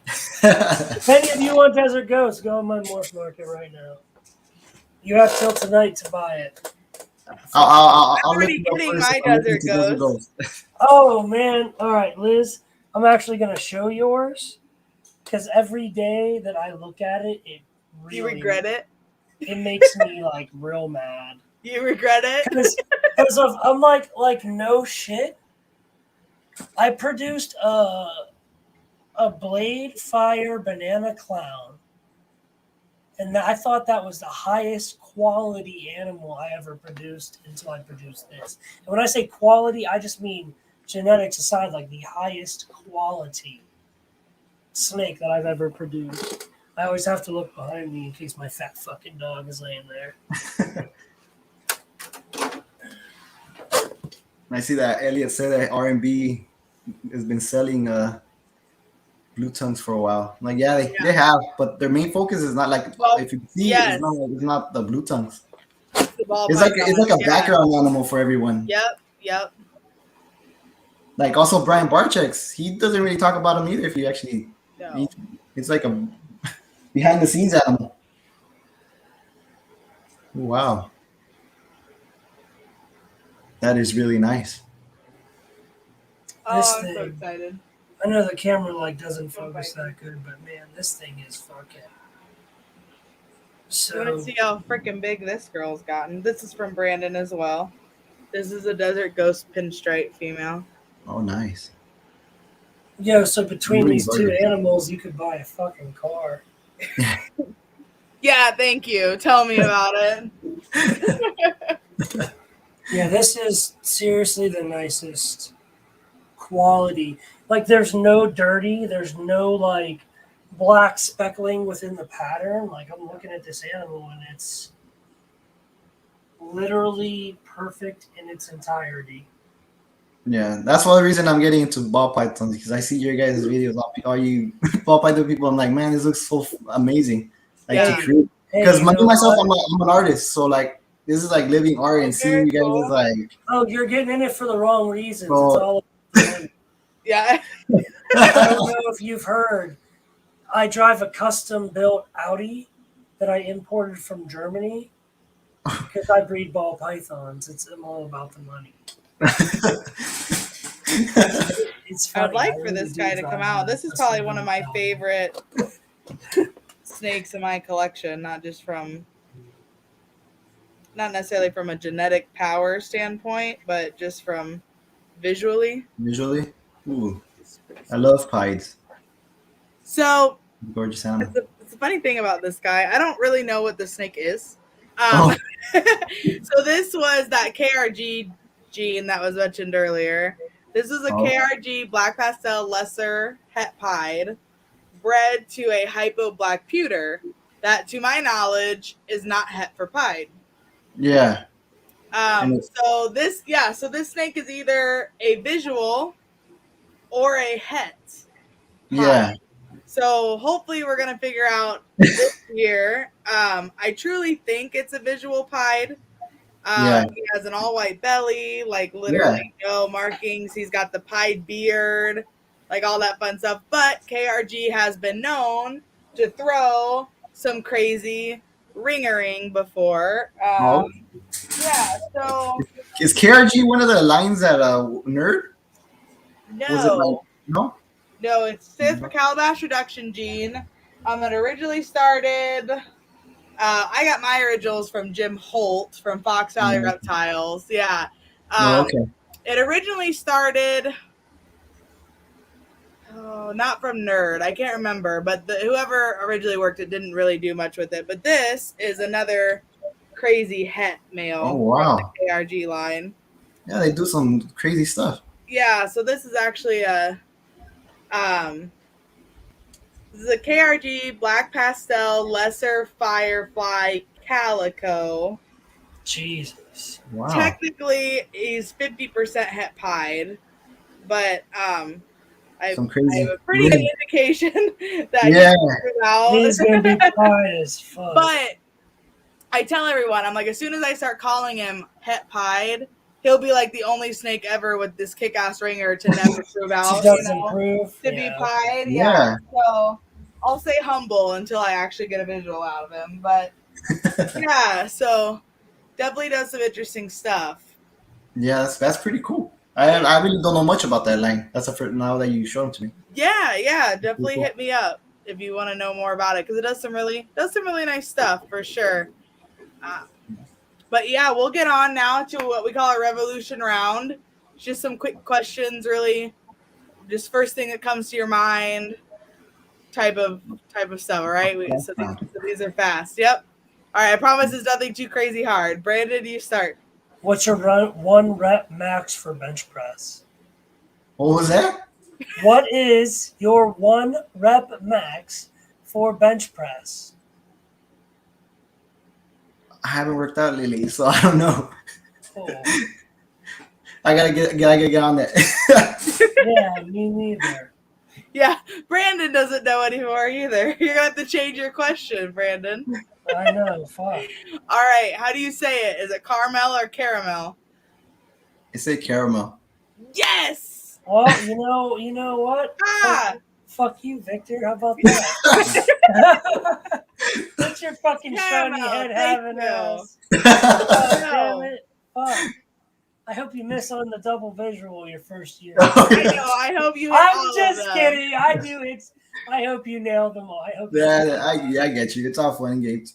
If any of you want Desert Ghost, go on my morph market right now. You have till tonight to buy it. I'll already look getting first. my I'll look Desert into Ghost. Oh, man. All right, Liz. I'm actually going to show yours because every day that I look at it, it really... You regret it? It makes me, like, real mad. You regret it? Because I'm like, no shit. I produced a Blade Fire Banana Clown, and I thought that was the highest quality animal I ever produced until I produced this. And when I say quality, I just mean genetics aside, like the highest quality snake that I've ever produced. I always have to look behind me in case my fat fucking dog is laying there. I see that Elliot said that R&B has been selling blue tongues for a while. Like, yeah, they have, but their main focus is not like, if you see, yes. it's not the blue tongues. It's the ball It's python. like a background animal for everyone. Yep. Like also Brian Barchek's, he doesn't really talk about him either. If you actually, it's like a behind the scenes animal. Wow, that is really nice. Oh, I'm so excited. I know the camera like doesn't focus that good, but man, this thing is fucking. So you want to see how freaking big this girl's gotten? This is from Brandon as well. This is a desert ghost pinstripe female. Oh, nice. Yeah, so between these two animals, you could buy a fucking car. Yeah, thank you. Tell me about it. Yeah, this is seriously the nicest quality. Like, there's no dirty, there's no like black speckling within the pattern. Like, I'm looking at this animal and it's literally perfect in its entirety. Yeah, that's one reason I'm getting into ball pythons, because I see your guys' videos. All you ball python people, I'm like, man, this looks so amazing. Like to create, because myself, I'm an artist, so like this is like living art, and seeing you guys is like, oh, you're getting in it for the wrong reasons. It's all yeah. I don't know if you've heard. I drive a custom built Audi that I imported from Germany because I breed ball pythons. I'm all about the money. It's funny. I'd like for this guy to come out. This is probably one of my favorite snakes in my collection, not necessarily from a genetic power standpoint, but just from visually. Ooh, I love pieds. So gorgeous animal. It's a funny thing about this guy. I don't really know what the snake is. So this was that KRG gene that was mentioned earlier. This is a KRG black pastel lesser het pied bred to a hypo black pewter that, to my knowledge, is not het for pied. Yeah. So this snake is either a visual or a het. Yeah. So hopefully we're gonna figure out this year. I truly think it's a visual pied. He has an all white belly, like literally no markings. He's got the pied beard, like all that fun stuff. But KRG has been known to throw some crazy ring before. Yeah, so is KRG one of the lines at Nerd? No. No, it stands for Calabash Reduction Gene. It originally started. I got my originals from Jim Holt from Fox Valley Reptiles. Yeah. It originally started. Oh, not from Nerd. I can't remember, but whoever originally worked it didn't really do much with it. But this is another crazy het male from the KRG line. Yeah, they do some crazy stuff. Yeah, so this is actually a KRG black pastel lesser firefly calico. Jesus. Wow. Technically, he's 50% het pied, but I have a pretty good indication that he's gonna be pied as fuck. But I tell everyone, I'm like, as soon as I start calling him het pied, he'll be like the only snake ever with this kick-ass ringer to never prove out, to be pied. Yeah. So I'll stay humble until I actually get a visual out of him. But yeah, so definitely does some interesting stuff. Yeah, that's pretty cool. I really don't know much about that line. That's the first now that you showed them to me. Yeah, definitely hit me up if you want to know more about it, because it does some really nice stuff for sure. But yeah, we'll get on now to what we call a revolution round. Just some quick questions, really. Just first thing that comes to your mind, type of stuff. All right. So these are fast. Yep. All right. I promise it's nothing too crazy hard. Brandon, you start. What's your one rep max for bench press? What was that? What is your 1 rep max for bench press? I haven't worked out lately, so I don't know. I gotta get on that. Yeah, me neither. Yeah, Brandon doesn't know anymore either. You're gonna have to change your question, Brandon. I know. Fuck. All right, how do you say it? Is it caramel or caramel? It's a caramel. Yes. Well, you know what? Ah. Fuck you, Victor. How about that? What's your fucking shiny Caramel, head thank having you. ass? No. Damn it. Fuck. I hope you miss on the double visual your first year. I know. I hope you. I'm just kidding. I do it. I hope you nailed them all. I hope. I get you. It's all fun and games.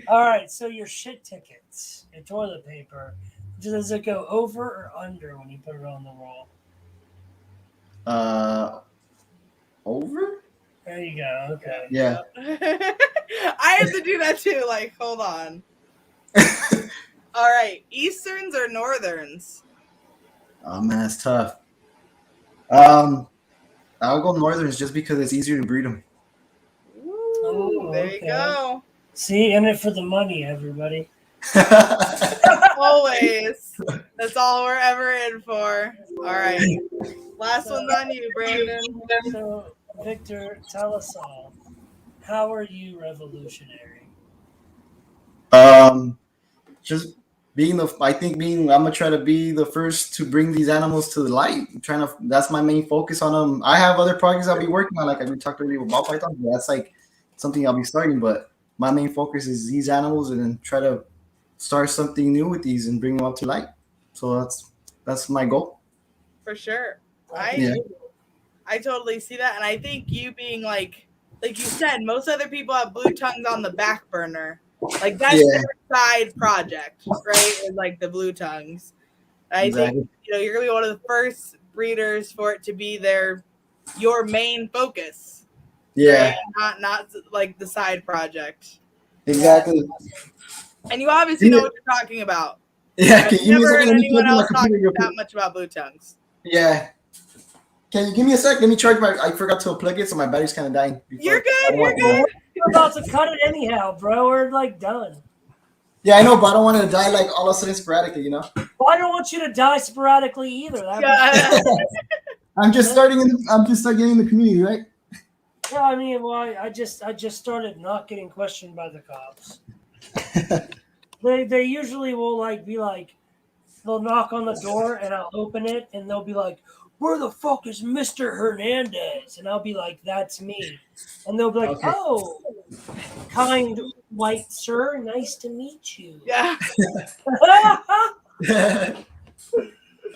All right. So your shit tickets, your toilet paper, does it go over or under when you put it on the roll? Over? There you go. Okay. Yeah. I have to do that too. Like, hold on. All right, Easterns or Northerns? Oh man, that's tough. I'll go Northerns just because it's easier to breed them. Ooh, there you go. See, in it for the money, everybody. Always. That's all we're ever in for. All right. Last one's on you, Brandon. So, Victor, tell us all. How are you revolutionary? Just being I'm gonna try to be the first to bring these animals to the light. That's my main focus on them. I have other projects I'll be working on, like we talked earlier with ball pythons. That's like something I'll be starting, but my main focus is these animals, and then try to start something new with these and bring them up to light. So that's my goal. For sure. I totally see that, and I think you being like you said, most other people have blue tongues on the back burner. Like that's their side project, right? Is like the blue tongues. I think you're gonna be one of the first breeders for it to be your main focus. Yeah. Right? Not like the side project. Exactly. And you obviously know what you're talking about. Yeah. Can you never heard anyone else talking that much about blue tongues. Yeah. Can you give me a sec? Let me charge I forgot to plug it, so my battery's kind of dying. You're good. You're good. We're about to cut it anyhow, bro. We're like done. Yeah, I know, but I don't want to die like all of a sudden sporadically, you know? Well, I don't want you to die sporadically either. I'm just starting getting in the community, right? Yeah, I mean, well, I just started not getting questioned by the cops. They usually will be like, they'll knock on the door and I'll open it and they'll be like, "Where the fuck is Mr. Hernandez?" And I'll be like, "That's me." And they'll be like, okay. "Oh, kind white sir, nice to meet you." Yeah.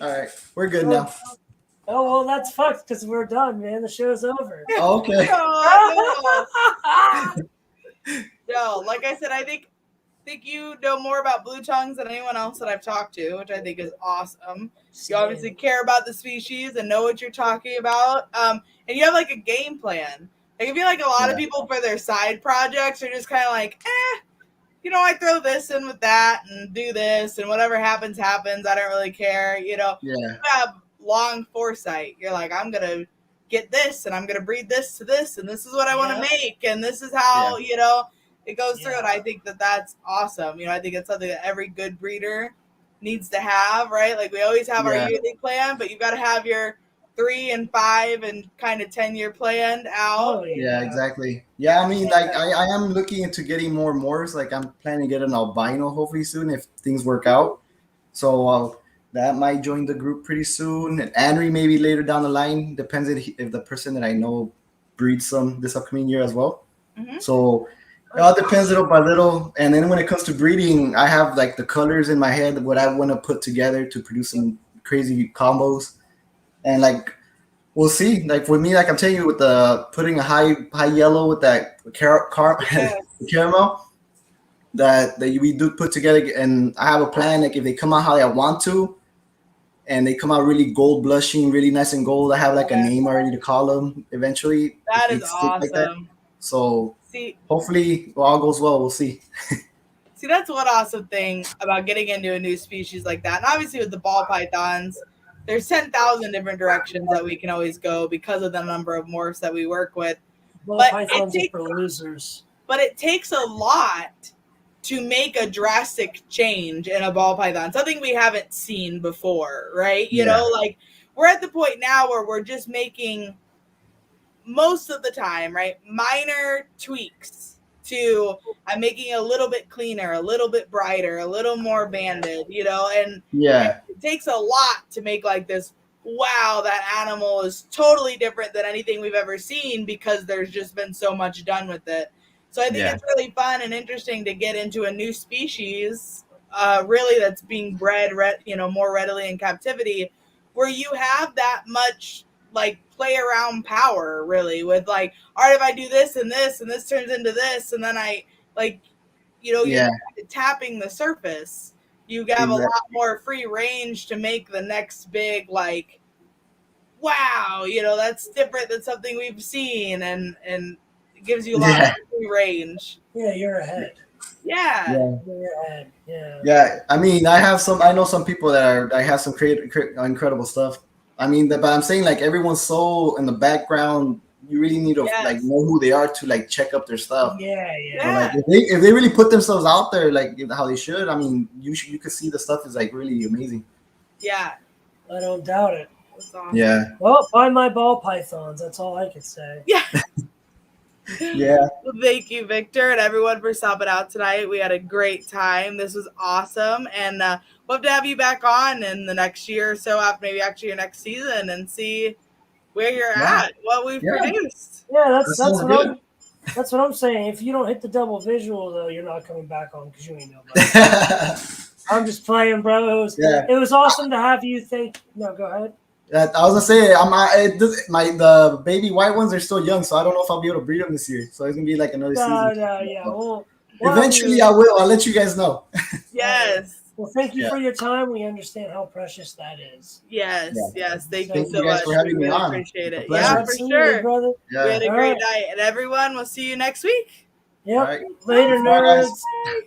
All right, we're good now. Oh, well, that's fucked because we're done, man. The show's over. Okay. No, like I said, I think you know more about blue tongues than anyone else that I've talked to, which I think is awesome. You obviously care about the species and know what you're talking about. And you have like a game plan. Like I feel like a lot of people for their side projects are just kind of like, I throw this in with that and do this and whatever happens, happens. I don't really care. You have long foresight. You're like, I'm going to get this and I'm going to breed this to this and this is what I want to make and this is how, it goes through, and I think that's awesome. I think it's something that every good breeder needs to have, right? Like we always have our yearly plan, but you've got to have your 3 and 5 and kind of 10-year planned out. Oh, yeah, exactly. Yeah, I mean, like I am looking into getting more Moors. Like I'm planning to get an albino hopefully soon if things work out. So that might join the group pretty soon. And Henry maybe later down the line. Depends if the person that I know breeds some this upcoming year as well. Mm-hmm. So it all depends little by little. And then when it comes to breeding, I have like the colors in my head, what I want to put together to produce some crazy combos. And like, we'll see. Like for me, like I'm telling you, with the putting a high yellow with that caramel that we do put together. And I have a plan. Like if they come out how I want to, and they come out really gold blushing, really nice and gold, I have like a name already to call them eventually. That is awesome. Like that. So hopefully all goes well. We'll see. See, that's one awesome thing about getting into a new species like that. And obviously with the ball pythons, there's 10,000 different directions that we can always go because of the number of morphs that we work with. Ball pythons are for losers. But it takes a lot to make a drastic change in a ball python, something we haven't seen before, right? You know, like we're at the point now where we're just making, most of the time, right, minor tweaks to, I'm making it a little bit cleaner, a little bit brighter, a little more banded, you know, and it takes a lot to make like this, wow, that animal is totally different than anything we've ever seen, because there's just been so much done with it. So I think it's really fun and interesting to get into a new species, really, that's being bred, you know, more readily in captivity, where you have that much like play around power, really, with like, all right, if I do this and this turns into this, and then I like, you know, you're tapping the surface, you have a lot more free range to make the next big, like, wow, you know, that's different than something we've seen, and it gives you a lot of free range. Yeah, you're ahead. Yeah. You're ahead. Yeah. I mean, I know some people that have some incredible stuff. I mean, but I'm saying, like, everyone's so in the background. You really need to like know who they are to like check up their stuff. Yeah. So, like, if they really put themselves out there like how they should, I mean, you could see the stuff is like really amazing. Yeah, I don't doubt it. That's awesome. Yeah. Well, buy my ball pythons. That's all I can say. Yeah. Yeah. Well, thank you, Victor, and everyone for stopping out tonight. We had a great time. This was awesome, and we'll have to have you back on in the next year or so, after maybe actually your next season, and see where you're at, what we've produced. Yeah, that's what I'm saying. If you don't hit the double visual, though, you're not coming back on because you ain't nobody. I'm just playing, bro. It was awesome to have you. No, go ahead. I was gonna say, the baby white ones are still young, so I don't know if I'll be able to breed them this year. So it's gonna be like another season. Well, eventually I will. I'll let you guys know. Yes. Well, thank you for your time. We understand how precious that is. Yes. Thank you so guys much. for having me on. Appreciate it. Yeah, for sure. Brother. Yeah. We had a great night, and everyone, we'll see you next week. Yep. Right. Later, nerds. Bye.